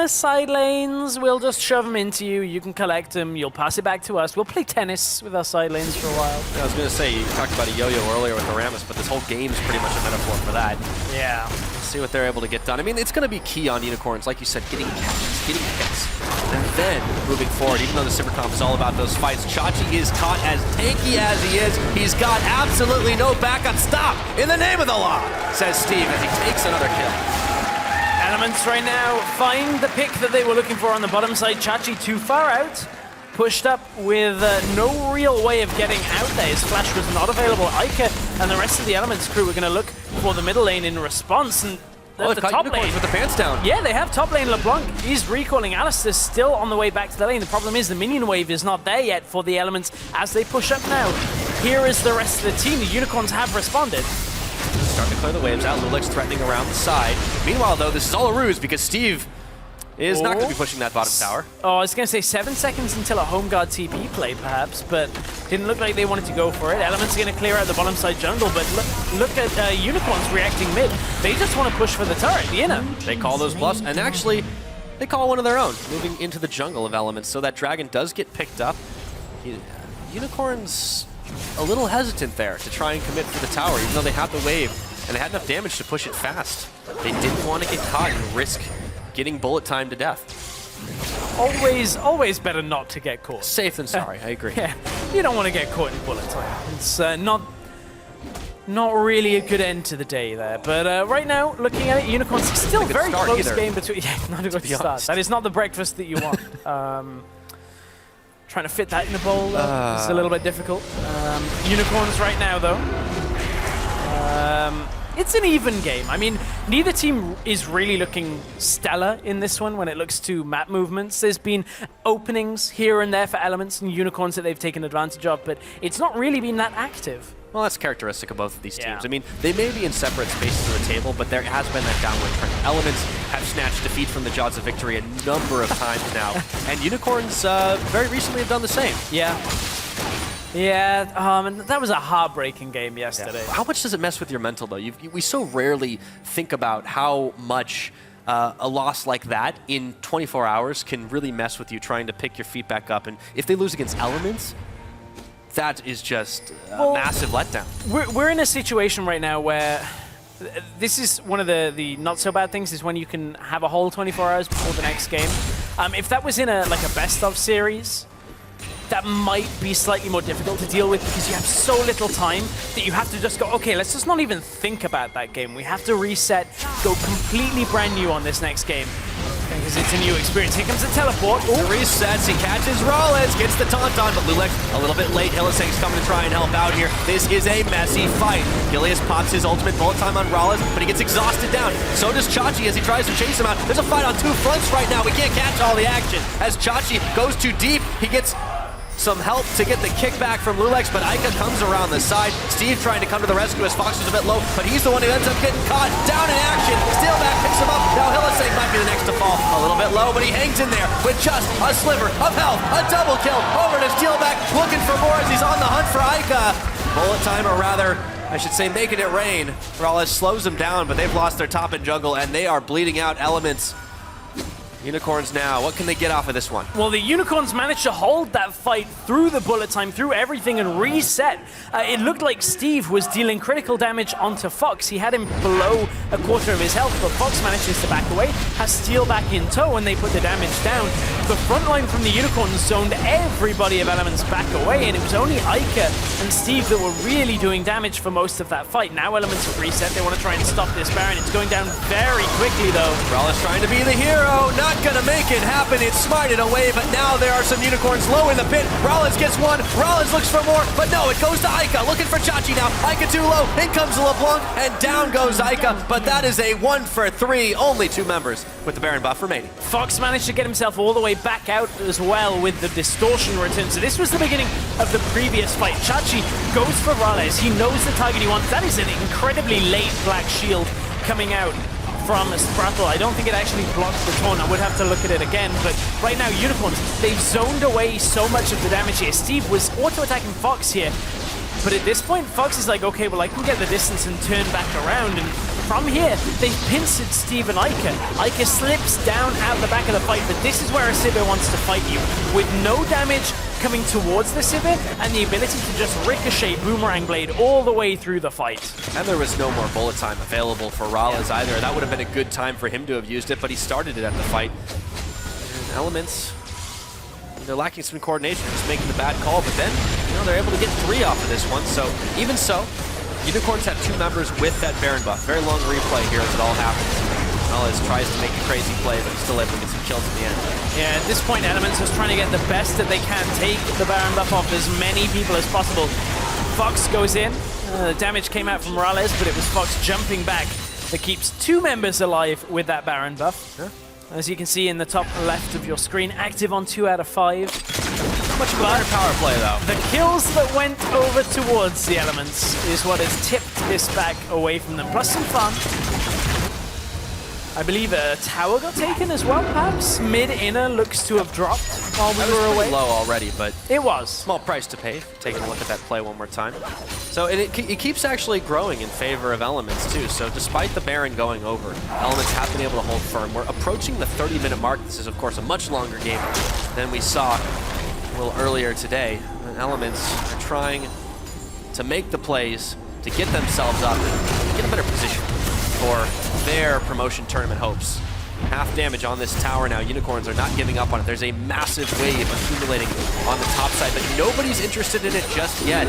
side lanes, we'll just shove them into you, you can collect them, you'll pass it back to us, we'll play tennis with our side lanes for a while. Yeah, I was going to say, you talked about a yo-yo earlier with the Rammus, but this whole game's pretty much a metaphor for that. Yeah. Let's see what they're able to get done. I mean, it's going to be key on Unicorns, like you said, getting catches, getting hits, and then moving forward, even though the Sivir comp is all about those fights. Chachi is caught as tanky as he is. He's got absolutely no backup. Stop! In the name of the law, says Steve as he takes another kill. Elements right now find the pick that they were looking for on the bottom side. Chachi too far out. Pushed up with no real way of getting out there. His flash was not available. Ica and the rest of the Elements crew are going to look for the middle lane in response. And Oh, the caught top Unicorns lane. with the pants down. Yeah, they have top lane LeBlanc. He's recalling. Alistair's still on the way back to the lane. The problem is the minion wave is not there yet for the Elements as they push up now. Here is the rest of the team. The Unicorns have responded. Starting to clear the waves out. Lulex threatening around the side. Meanwhile, though, this is all a ruse because Steve is not going to be pushing that bottom tower. Oh, I was going to say 7 seconds until a home guard TP play, perhaps, but didn't look like they wanted to go for it. Elements are going to clear out the bottom side jungle, but look at Unicorns reacting mid. They just want to push for the turret, you know. They call those bluffs, and actually, they call one of their own, moving into the jungle of Elements. So that dragon does get picked up. Unicorns a little hesitant there to try and commit for the tower, even though they had the wave, and they had enough damage to push it fast. They didn't want to get caught and risk getting bullet time to death. Always better not to get caught. Safe than sorry, I agree. Yeah, you don't want to get caught in bullet time. It's not really a good end to the day there. But right now, looking at it, Unicorns still very close either. game between. Yeah, not a good start. That is not the breakfast that you want. Trying to fit that in a bowl is a little bit difficult. Unicorns right now, though. It's an even game. I mean, neither team is really looking stellar in this one when it looks to map movements. There's been openings here and there for Elements and Unicorns that they've taken advantage of, but it's not really been that active. Well, that's characteristic of both of these teams. Yeah. I mean, they may be in separate spaces of the table, but there has been that downward trend. Elements have snatched defeat from the jaws of victory a number of times now, and Unicorns very recently have done the same. Yeah. Yeah, and that was a heartbreaking game yesterday. How much does it mess with your mental, though? We so rarely think about how much a loss like that in 24 hours can really mess with you trying to pick your feet back up. And if they lose against Elements, that is just a massive letdown. We're in a situation right now where this is one of the not so bad things is when you can have a whole 24 hours before the next game. If that was in a best of series, that might be slightly more difficult to deal with because you have so little time that you have to just go, okay, let's just not even think about that game. We have to reset, go completely brand new on this next game because it's a new experience. Here comes the teleport. The resets, he catches Rollins, gets the taunt on, but Lulex a little bit late. Hillisang's coming to try and help out here. This is a messy fight. Gilius pops his ultimate bullet time on Rollins, but he gets exhausted down. So does Chachi as he tries to chase him out. There's a fight on two fronts right now. We can't catch all the action. As Chachi goes too deep, he gets some help to get the kickback from Lulex, but Ica comes around the side. Steve trying to come to the rescue as Fox is a bit low, but he's the one who ends up getting caught. Down in action. Steelback picks him up. Now Hillisang might be the next to fall. A little bit low, but he hangs in there with just a sliver of health. A double kill over to Steelback, looking for more as he's on the hunt for Ica. Bullet time, or rather, I should say making it rain. Morales slows them down, but they've lost their top in jungle, and they are bleeding out Elements. Unicorns now, what can they get off of this one? Well, the Unicorns managed to hold that fight through the bullet time, through everything, and reset. It looked like Steve was dealing critical damage onto Fox. He had him below a quarter of his health, but Fox manages to back away, has Steel back in tow, and they put the damage down. The front line from the Unicorns zoned everybody of Elements back away, and it was only Ica and Steve that were really doing damage for most of that fight. Now Elements have reset. They want to try and stop this Baron. It's going down very quickly, though. Morales trying to be the hero, not gonna make it happen. It's smarted away, but now there are some Unicorns low in the pit. Rollins gets one. Rollins looks for more, but no, it goes to Ica. Looking for Chachi now. Ica too low. In comes LeBlanc, and down goes Ica. But that is a 1 for 3. Only 2 members with the Baron buff remaining. Fox managed to get himself all the way back out as well with the distortion return. So this was the beginning of the previous fight. Chachi goes for Rales. He knows the target he wants. That is an incredibly late Black Shield coming out from Sprattle. I don't think it actually blocked the taunt. I would have to look at it again, but right now Unicorns, they've zoned away so much of the damage here. Steve was auto-attacking Fox here, but at this point Fox is like, okay, well I can get the distance and turn back around, and from here they've pincered Steve and Ica. Ica slips down out the back of the fight, but this is where a Sivir wants to fight you. With no damage coming towards the Sivir and the ability to just ricochet Boomerang Blade all the way through the fight. And there was no more bullet time available for Rollins either. That would have been a good time for him to have used it, but he started it at the fight. And Elements, they're lacking some coordination, just making the bad call, but then, they're able to get 3 off of this one. So even so, Unicorns have 2 members with that Baron buff. Very long replay here as it all happens. Rollins tries to make a crazy play, but he's still able to get some kills in the end. Yeah, at this point, Elements is trying to get the best that they can, take the Baron buff off as many people as possible. Fox goes in. The damage came out from Morales, but it was Fox jumping back that keeps 2 members alive with that Baron buff. Yeah. As you can see in the top left of your screen, active on 2 out of 5. Not much of a better power play, though. The kills that went over towards the Elements is what has tipped this back away from them, plus some fun. I believe a tower got taken as well, perhaps. Mid-inner looks to have dropped while we were away. Low already, but it was. Small price to pay. Taking a look at that play one more time. So it keeps actually growing in favor of Elements, too. So despite the Baron going over, Elements have been able to hold firm. We're approaching the 30-minute mark. This is, of course, a much longer game than we saw a little earlier today. And Elements are trying to make the plays to get themselves up and get a better position for their promotion tournament hopes. Half damage on this tower now. Unicorns are not giving up on it. There's a massive wave accumulating on the top side, but nobody's interested in it just yet.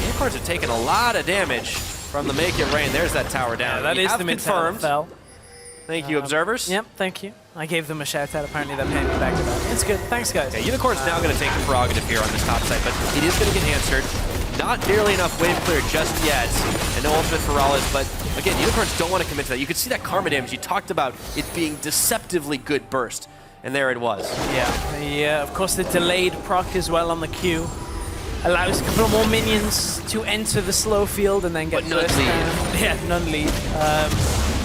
Unicorns are taking a lot of damage from the Make It Rain. There's that tower down. Yeah, that is the mid-confirmed. Fell. Thank you, observers. Yep, thank you. I gave them a shout-out. Apparently they're paying me back to that. It's good. Thanks, guys. Yeah, Unicorn's now going to take the prerogative here on this top side, but it is going to get answered. Not nearly enough wave clear just yet, and no ultimate for Rallis, but again, Unicorns don't want to commit to that. You could see that karma damage. You talked about it being deceptively good burst, and there it was. Yeah, of course the delayed proc as well on the Q allows a couple of more minions to enter the slow field and then get burst down. Yeah, none lead.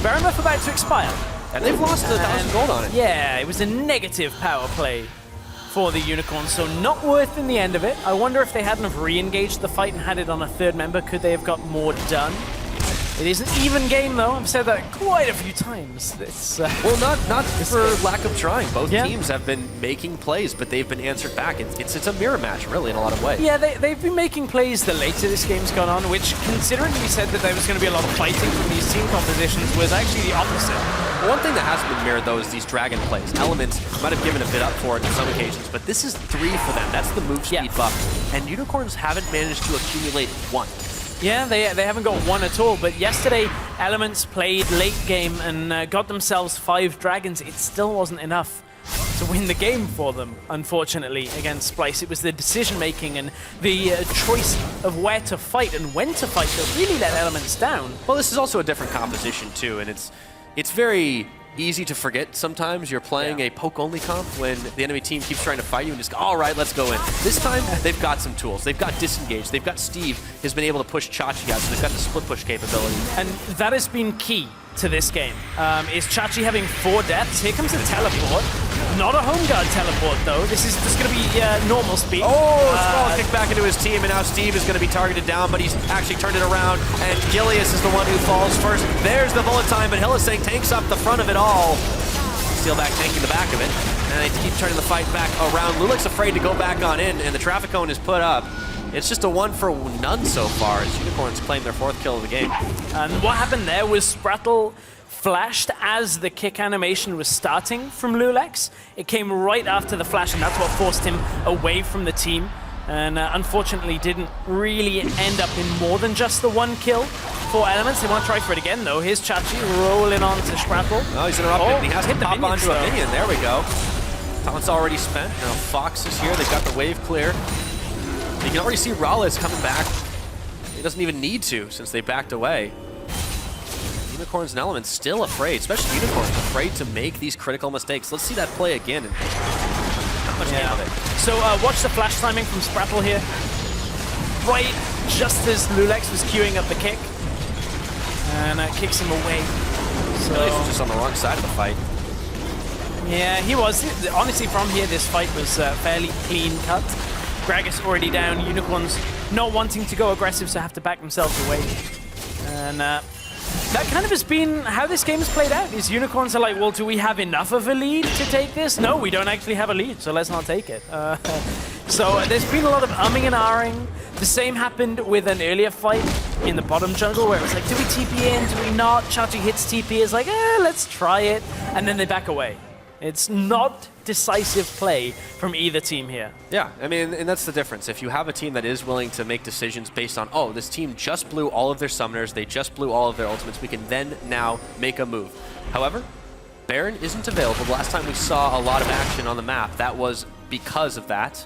Baron buff about to expire. And they've lost 1,000 gold on it. Yeah, it was a negative power play for the Unicorns, so not worth in the end of it. I wonder if they hadn't have re-engaged the fight and had it on a 3rd member, could they have got more done? It is an even game, though. I've said that quite a few times. It's, well, not for lack of trying. Both teams have been making plays, but they've been answered back. It's a mirror match, really, in a lot of ways. Yeah, they've been making plays the later this game's gone on, which, considering we said that there was going to be a lot of fighting from these team compositions, was actually the opposite. One thing that hasn't been mirrored, though, is these dragon plays. Elements might have given a bit up for it on some occasions, but this is 3 for them. That's the move speed buff. And Unicorns haven't managed to accumulate 1. Yeah, they haven't got 1 at all, but yesterday Elements played late game and got themselves 5 dragons. It still wasn't enough to win the game for them, unfortunately, against Splice. It was the decision-making and the choice of where to fight and when to fight that really let Elements down. Well, this is also a different composition, too, and it's very easy to forget sometimes you're playing a poke-only comp when the enemy team keeps trying to fight you and just go, all right, let's go in. This time, they've got some tools. They've got Disengage. They've got Steve, who's been able to push Chachi out, so they've got the split push capability. And that has been key to this game, is Chachi having 4 deaths. Here comes the teleport. Not a home guard teleport, though. This is just going to be normal speed. Oh, small kick back into his team, and now Steve is going to be targeted down, but he's actually turned it around, and Gilius is the one who falls first. There's the bullet time, but Hillisang tanks up the front of it all. Steelback tanking the back of it, and they keep turning the fight back around. Lulik's afraid to go back on in, and the traffic cone is put up. It's just a 1 for none so far as Unicorns claim their 4th kill of the game. And what happened there was Sprattle flashed as the kick animation was starting from Lulex. It came right after the flash, and that's what forced him away from the team. And unfortunately didn't really end up in more than just the 1 kill for Elements. They want to try for it again, though. Here's Chachi rolling on to Sprattle. Oh, he's interrupted. He has to pop onto a minion. There we go. Taunt's already spent. Now Fox is here. They've got the wave clear. You can already see Rallis coming back. He doesn't even need to since they backed away. Unicorns and Elements still afraid, especially Unicorns, afraid to make these critical mistakes. Let's see that play again. And not much game of it. So watch the flash timing from Sprattle here. Right just as Lulex was queuing up the kick. And kicks him away. So He was just on the wrong side of the fight. Yeah, he was. Honestly, from here, this fight was fairly clean cut. Gragas already down, Unicorns not wanting to go aggressive, so have to back themselves away. And that kind of has been how this game has played out, is Unicorns are like, well, do we have enough of a lead to take this? No, we don't actually have a lead, so let's not take it. So there's been a lot of umming and ahhing. The same happened with an earlier fight in the bottom jungle where it was like, do we TP in, do we not? Chachi hits TP, it's like, let's try it, and then they back away. It's not decisive play from either team here. Yeah, I mean, and that's the difference. If you have a team that is willing to make decisions based on, oh, this team just blew all of their summoners, they just blew all of their ultimates, we can then now make a move. However, Baron isn't available. The last time we saw a lot of action on the map, that was because of that.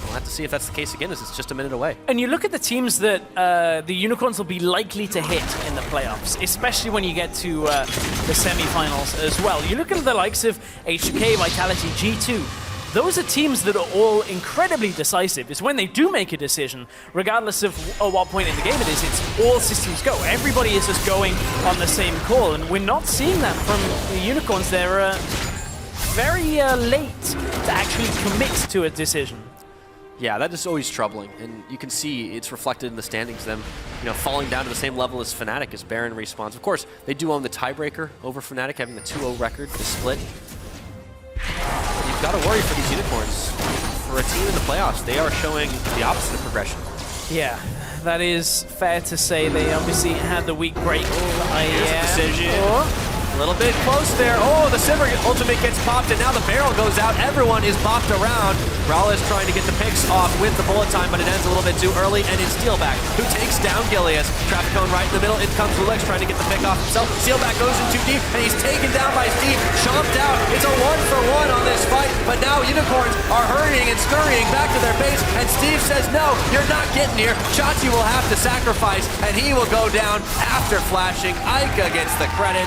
We'll have to see if that's the case again, as it's just a minute away. And you look at the teams that the Unicorns will be likely to hit in the playoffs, especially when you get to the semifinals as well. You look at the likes of HK, Vitality, G2. Those are teams that are all incredibly decisive. It's when they do make a decision, regardless of what point in the game it is, it's all systems go. Everybody is just going on the same call, and we're not seeing that from the Unicorns. They're very late to actually commit to a decision. Yeah, that is always troubling, and you can see it's reflected in the standings, them falling down to the same level as Fnatic as Baron respawns. Of course, they do own the tiebreaker over Fnatic, having the 2-0 record, the split. You've got to worry for these Unicorns. For a team in the playoffs, they are showing the opposite of progression. Yeah, that is fair to say. They obviously had the weak break. Here's a decision. A little bit close there. Oh, the Silver ultimate gets popped, and now the barrel goes out. Everyone is bopped around. Rallis trying to get the picks off with the bullet time, but it ends a little bit too early, and it's Steelback who takes down Gilius. Traffic cone right in the middle. In comes Rulex trying to get the pick off himself. Steelback goes in too deep, and he's taken down by Steve. Chomped out. It's a 1-for-1 on this fight, but now Unicorns are hurrying and scurrying back to their base, and Steve says, no, you're not getting here. Chachi will have to sacrifice, and he will go down after flashing. Ica gets the credit.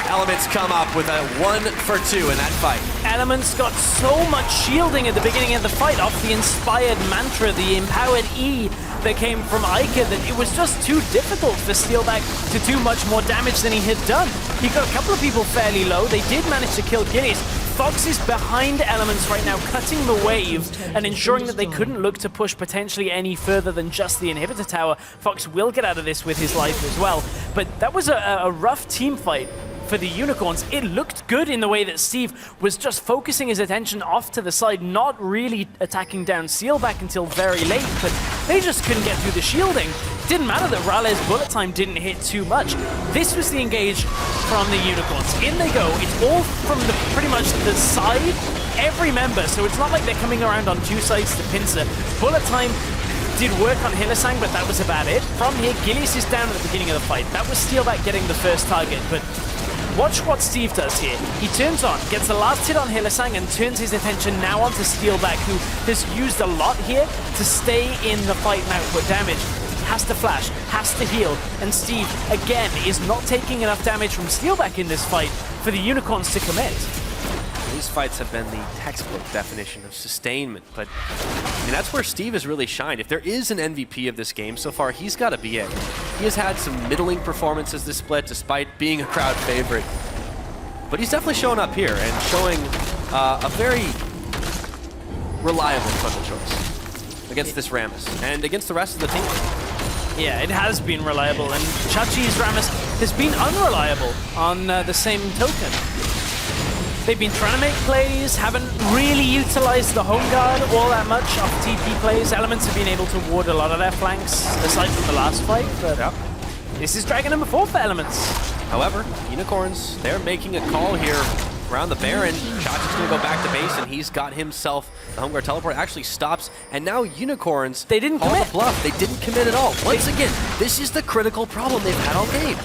Elements come up with a 1-for-2 in that fight. Elements got so much shielding at the beginning of the fight off the inspired mantra, the empowered E that came from Ica, that it was just too difficult for Steelback to do much more damage than he had done. He got a couple of people fairly low. They did manage to kill Gillies. Fox is behind Elements right now, cutting the wave and ensuring that they couldn't look to push potentially any further than just the inhibitor tower. Fox will get out of this with his life as well. But that was a rough team fight for the Unicorns. It looked good in the way that Steve was just focusing his attention off to the side, not really attacking down Steelback until very late, but they just couldn't get through the shielding. Didn't matter that Rale's bullet time didn't hit too much. This was the engage from the Unicorns. In they go. It's all from pretty much the side, every member, so it's not like they're coming around on two sides to pincer. Bullet time did work on Hylissang, but that was about it. From here, Gillius is down at the beginning of the fight. That was Steelback getting the first target, but watch what Steve does here. He turns on, gets the last hit on Hylissang, and turns his attention now onto Steelback, who has used a lot here to stay in the fight and output damage. Has to flash, has to heal, and Steve, again, is not taking enough damage from Steelback in this fight for the Unicorns to commit. These fights have been the textbook definition of sustainment, but I mean, that's where Steve has really shined. If there is an MVP of this game so far, he's got to be it. He has had some middling performances this split, despite being a crowd favorite. But he's definitely showing up here and showing a very reliable puzzle choice against this Rammus and against the rest of the team. Yeah, it has been reliable, and Chachi's Rammus has been unreliable on the same token. They've been trying to make plays, haven't really utilized the home guard all that much off TP plays. Elements have been able to ward a lot of their flanks, aside from the last fight, but this is Dragon number 4 for Elements. However, Unicorns, they're making a call here around the Baron. Chachi's going to go back to base, and he's got himself the home guard teleport. Actually stops, and now Unicorns they didn't commit. The bluff. They didn't commit at all. Once again, this is the critical problem they've had all game.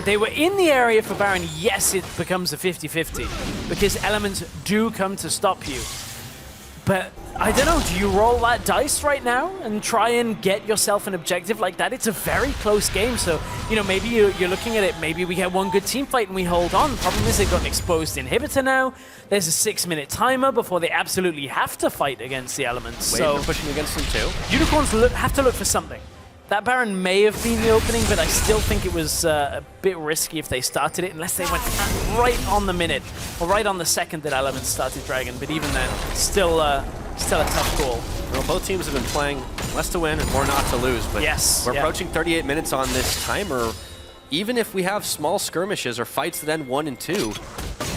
They were in the area for Baron. Yes, it becomes a 50-50 because Elements do come to stop you. But I don't know, do you roll that dice right now and try and get yourself an objective like that? It's a very close game, so maybe you're looking at it, maybe we get one good team fight and we hold on. Problem is they've got an exposed inhibitor now. There's a 6-minute timer before they absolutely have to fight against the Elements. So pushing against them too. Unicorns have to look for something. That Baron may have been the opening, but I still think it was a bit risky if they started it, unless they went right on the minute, or right on the second that Elements started Dragon. But even then, still a tough call. Well, both teams have been playing less to win and more not to lose, but yes, we're approaching 38 minutes on this timer. Even if we have small skirmishes or fights that end 1 and 2,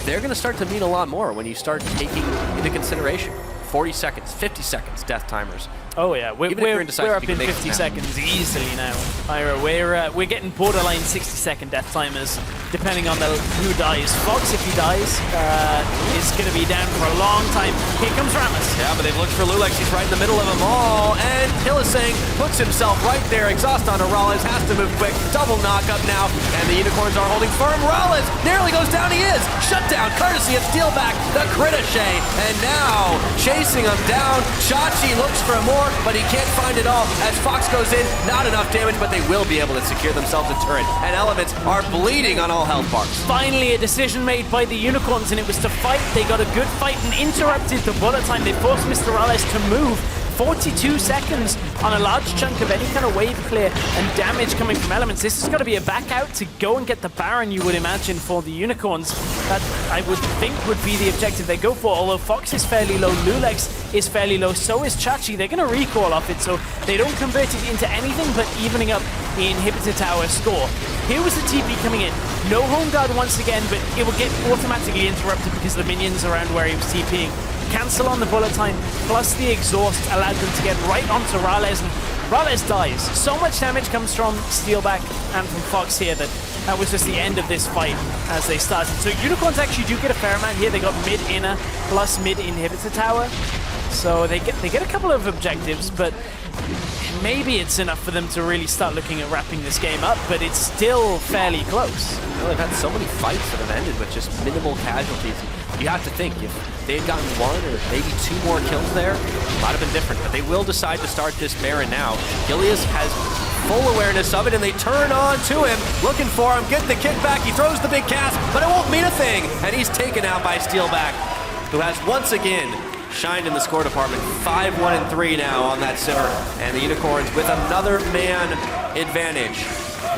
they're going to start to mean a lot more when you start taking into consideration 40 seconds, 50 seconds, death timers. Oh yeah, we're Even if you're indecisive, up you can in make it 50 now. seconds easily now. Ira, we're getting borderline 60-second death timers, depending on who dies. Fox, if he dies, is going to be down for a long time. Here comes Rammus. Yeah, but they've looked for Lulex. He's right in the middle of them all. And Hillisang puts himself right there. Exhaust on Raleigh, has to move quick. Double knockup now. And the Unicorns are holding firm. Raleigh nearly goes down. He is. Shut down, courtesy of Steelback, the Critiche. And now, chasing him down. Chachi looks for more, but he can't find it all. As Fox goes in, not enough damage, but they will be able to secure themselves a turret. And Elements are bleeding on all health bars. Finally, a decision made by the Unicorns, and it was to fight. They got a good fight and interrupted the bullet time. They forced Mr. Rales to move. 42 seconds on a large chunk of any kind of wave clear and damage coming from Elements. This has got to be a back out to go and get the Baron, you would imagine, for the Unicorns. That, I would think, would be the objective they go for. Although Fox is fairly low, Lulex is fairly low, so is Chachi. They're going to recall off it, so they don't convert it into anything but evening up the inhibitor tower score. Here was the TP coming in. No home guard once again, but it will get automatically interrupted because the minions around where he was TPing cancel on the bullet time, plus the exhaust allowed them to get right onto Rales, and Rales dies. So much damage comes from Steelback and from Fox here that was just the end of this fight as they started. So Unicorns actually do get a fair amount here. They got mid-inner plus mid-inhibitor tower. So they get a couple of objectives, but maybe it's enough for them to really start looking at wrapping this game up, but it's still fairly close. Well, they've had so many fights that have ended with just minimal casualties. You have to think, if they had gotten one or maybe two more kills there, it might have been different. But they will decide to start this Baron now. Gilius has full awareness of it, and they turn on to him, looking for him, get the kickback, he throws the big cast, but it won't mean a thing, and he's taken out by Steelback, who has once again shined in the score department. 5-1-3 now on that Simmer, and the Unicorns with another man advantage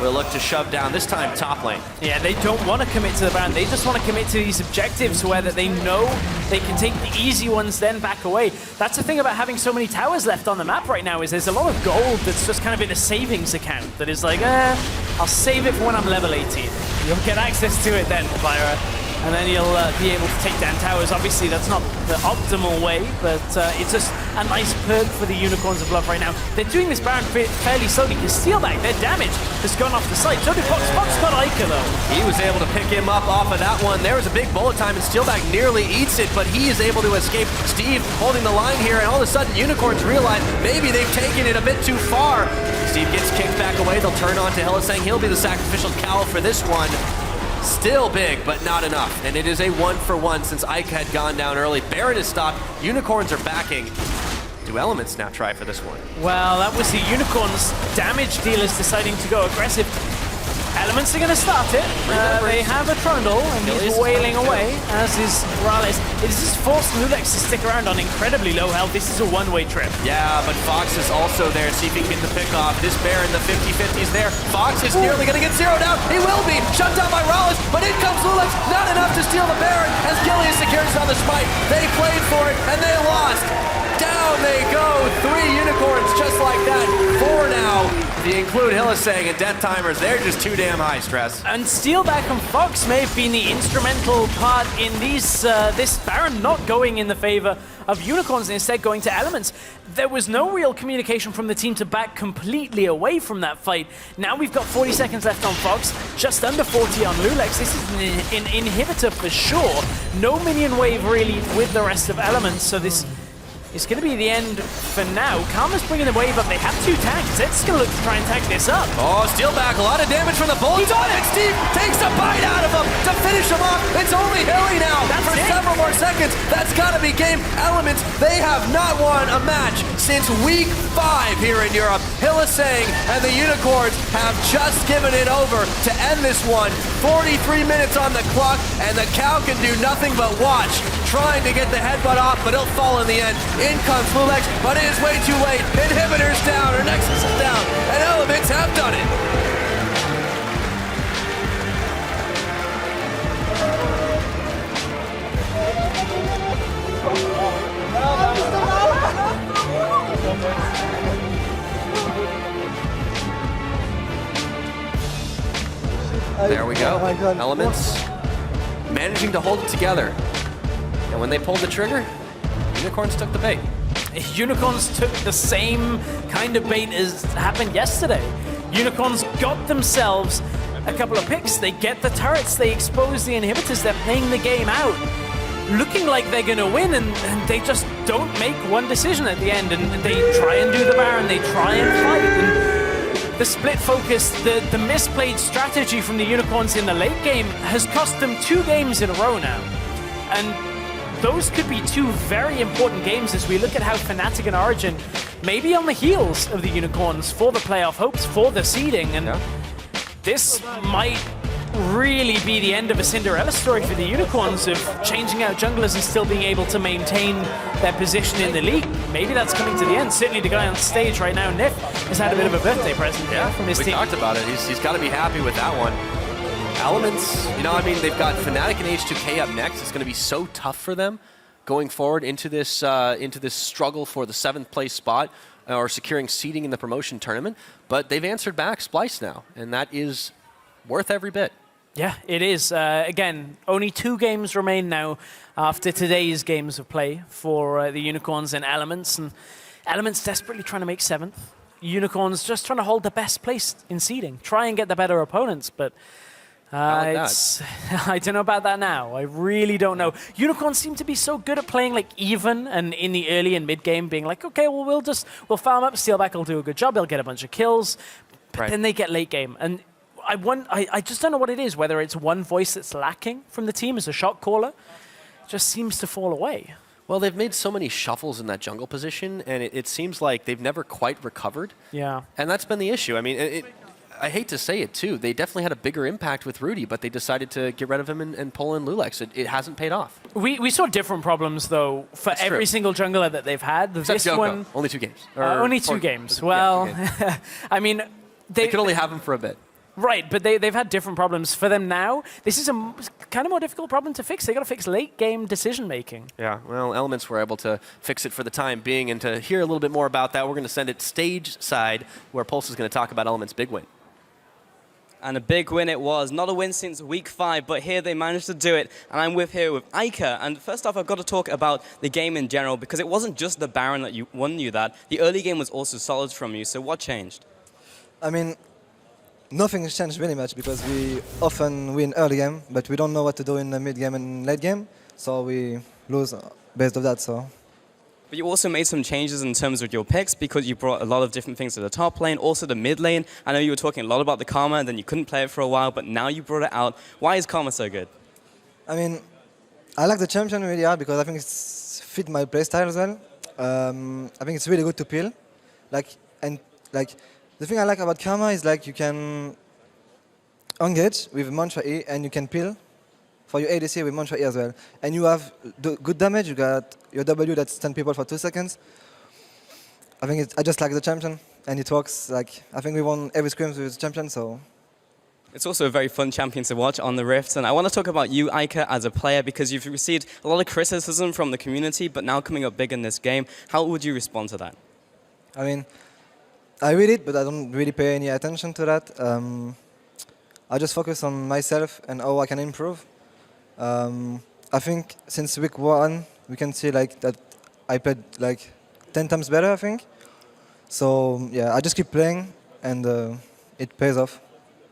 will look to shove down, this time top lane. Yeah, they don't want to commit to the Baron. They just want to commit to these objectives where that they know they can take the easy ones, then back away. That's the thing about having so many towers left on the map right now, is there's a lot of gold that's just kind of in a savings account that is like, I'll save it for when I'm level 18. You'll get access to it then, Myra. And then you'll be able to take down towers. Obviously, that's not the optimal way, but it's just a nice perk for the Unicorns of Love right now. They're doing this Baron fairly slowly because Steelback, their damage has gone off the site. So did Fox. Fox got Ica, though. He was able to pick him up off of that one. There was a big bullet time, and Steelback nearly eats it, but he is able to escape. Steve holding the line here, and all of a sudden, Unicorns realize maybe they've taken it a bit too far. Steve gets kicked back away. They'll turn on to Hillisang. He'll be the sacrificial cow for this one. Still big, but not enough. And it is a 1-for-1 since Ike had gone down early. Baron is stopped. Unicorns are backing. Do Elements now try for this one? Well, that was the Unicorns' damage dealers deciding to go aggressive. Elements are going to start it. They have a Trundle, and he's wailing away, as is Rales. It has just forced Lulex to stick around on incredibly low health. This is a one-way trip. Yeah, but Fox is also there. See if he can get the pick off. This Baron, the 50-50 is there. Fox is nearly going to get zeroed out. He will be shut down by Rales, but in comes Lulex. Not enough to steal the Baron as Gilius secures on the smite. They played for it, and they lost. Down they go. 3 Unicorns just like that. 4 now. If you include Hillisang and Death Timers, they're just too damn high, Stress. And Steelback and Fox may have been the instrumental part in these this Baron not going in the favor of Unicorns and instead going to Elements. There was no real communication from the team to back completely away from that fight. Now we've got 40 seconds left on Fox, just under 40 on Lulex. This is an inhibitor for sure. No minion wave really with the rest of Elements, so this is going to be the end for now. Karma's bringing the wave up. They have 2 tanks. Zed's going to look to try and tank this up. Oh, Steelback, a lot of damage from the bullet. He's on it. Steve takes a bite out of him to finish him off. It's only Hilly now for several more seconds. That's got to be game. Elements, they have not won a match since week 5 here in Europe. Hillisang and the Unicorns have just given it over to end this one. 43 minutes on the clock, and the cow can do nothing but watch, trying to get the headbutt off, but he'll fall in the end. In comes Lulex, but it is way too late. Inhibitor's down, or Nexus is down, and Elements have done it. There we go. Elements managing to hold it together. And when they pulled the trigger, Unicorns took the bait. Unicorns took the same kind of bait as happened yesterday. Unicorns got themselves a couple of picks. They get the turrets, they expose the inhibitors, they're playing the game out, looking like they're going to win, and they just don't make one decision at the end, and they try and do the Baron, they try and fight, and the split focus, the misplayed strategy from the Unicorns in the late game has cost them 2 games in a row now. And those could be 2 very important games as we look at how Fnatic and Origin may be on the heels of the Unicorns for the playoff hopes, for the seeding, and this might really be the end of a Cinderella story for the Unicorns of changing out junglers and still being able to maintain their position in the league. Maybe that's coming to the end. Certainly the guy on stage right now, Nif, has had a bit of a birthday present from his team. We talked about it. He's got to be happy with that one. Elements, you know, I mean, they've got Fnatic and H2K up next. It's going to be so tough for them going forward into this struggle for the 7th place spot or securing seeding in the promotion tournament. But they've answered back Splice now, and that is worth every bit. Yeah, it is. Again, only 2 games remain now after today's games of play for the Unicorns and Elements. And Elements desperately trying to make 7th. Unicorns just trying to hold the best place in seeding, try and get the better opponents, but I don't know about that now. I really don't know. Unicorns seem to be so good at playing like even and in the early and mid game being like, okay, well we'll farm up, Steelback will do a good job, he'll get a bunch of kills, but then they get late game. And I just don't know what it is, whether it's one voice that's lacking from the team as a shot caller, just seems to fall away. Well, they've made so many shuffles in that jungle position, and it seems like they've never quite recovered. Yeah. And that's been the issue. I mean, I hate to say it, too. They definitely had a bigger impact with Rudy, but they decided to get rid of him and pull in Lulex. It hasn't paid off. We saw different problems, though, for That's every true. single jungler that they've had. Except This Joko. one, Only 2 games. only 2 games. Well, yeah, I mean, they could only have him for a bit. Right, but they've had different problems. For them now, this is a kind of more difficult problem to fix. They got to fix late game decision making. Yeah, well, Elements were able to fix it for the time being, and to hear a little bit more about that, we're going to send it stage side, where Pulse is going to talk about Elements' big win. And a big win it was. Not a win since week 5, but here they managed to do it. And I'm here with Iker. And first off, I've got to talk about the game in general, because it wasn't just the Baron that won you that. The early game was also solid from you. So what changed? I mean, nothing has changed really much, because we often win early game, but we don't know what to do in the mid game and late game. So we lose based on that. So. But you also made some changes in terms of your picks, because you brought a lot of different things to the top lane, also the mid lane. I know you were talking a lot about the Karma, and then you couldn't play it for a while, but now you brought it out. Why is Karma so good? I mean, I like the champion really hard, because I think it's fit my playstyle as well. I think it's really good to peel. The thing I like about Karma is you can engage with Mantra E, and you can peel for your ADC with Mantra E as well. And you have good damage. You got your W that stun people for 2 seconds. I just like the champion, and it works. I think we won every scrims with the champion, so. It's also a very fun champion to watch on the Rifts. And I want to talk about you, Iker, as a player, because you've received a lot of criticism from the community, but now coming up big in this game. How would you respond to that? I mean, I read it, but I don't really pay any attention to that. I just focus on myself and how I can improve. I think since week 1, we can see that I played 10 times better, I think. So yeah, I just keep playing, and it pays off.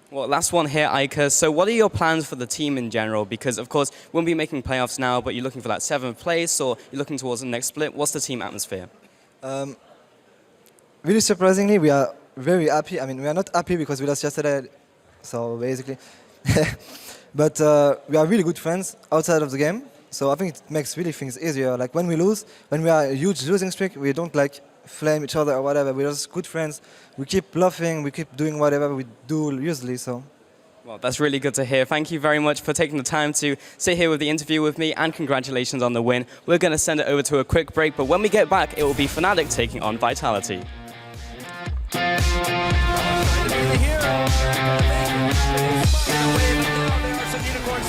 Well, last one here, Iker. So what are your plans for the team in general? Because, of course, we won't be making playoffs now, but you're looking for that 7th place, or you're looking towards the next split. What's the team atmosphere? Really surprisingly, we are very happy. I mean, we are not happy because we lost yesterday, so basically. But we are really good friends outside of the game, so I think it makes really things easier. When we lose, when we are a huge losing streak, we don't flame each other or whatever. We're just good friends. We keep laughing, we keep doing whatever we do usually, so. Well, that's really good to hear. Thank you very much for taking the time to sit here with the interview with me, and congratulations on the win. We're going to send it over to a quick break, but when we get back, it will be Fnatic taking on Vitality.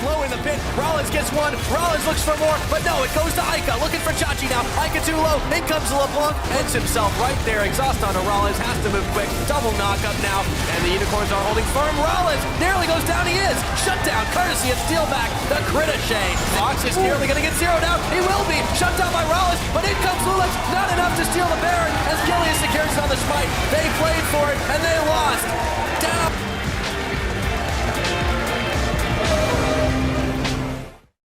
Low in the pit. Rollins gets one. Rollins looks for more, but no, it goes to Ica. Looking for Chachi now. Ica too low. In comes LeBlanc. Ends himself right there. Exhaust onto Rollins. Has to move quick. Double knockup now. And the Unicorns are holding firm. Rollins nearly goes down. He is. Shut down. Courtesy of Steelback. The Critichet. Fox is nearly going to get zeroed out. He will be. Shut down by Rollins. But in comes Lulix. Not enough to steal the Baron as Gillian secures it on the smite. They played for it and they lost. Down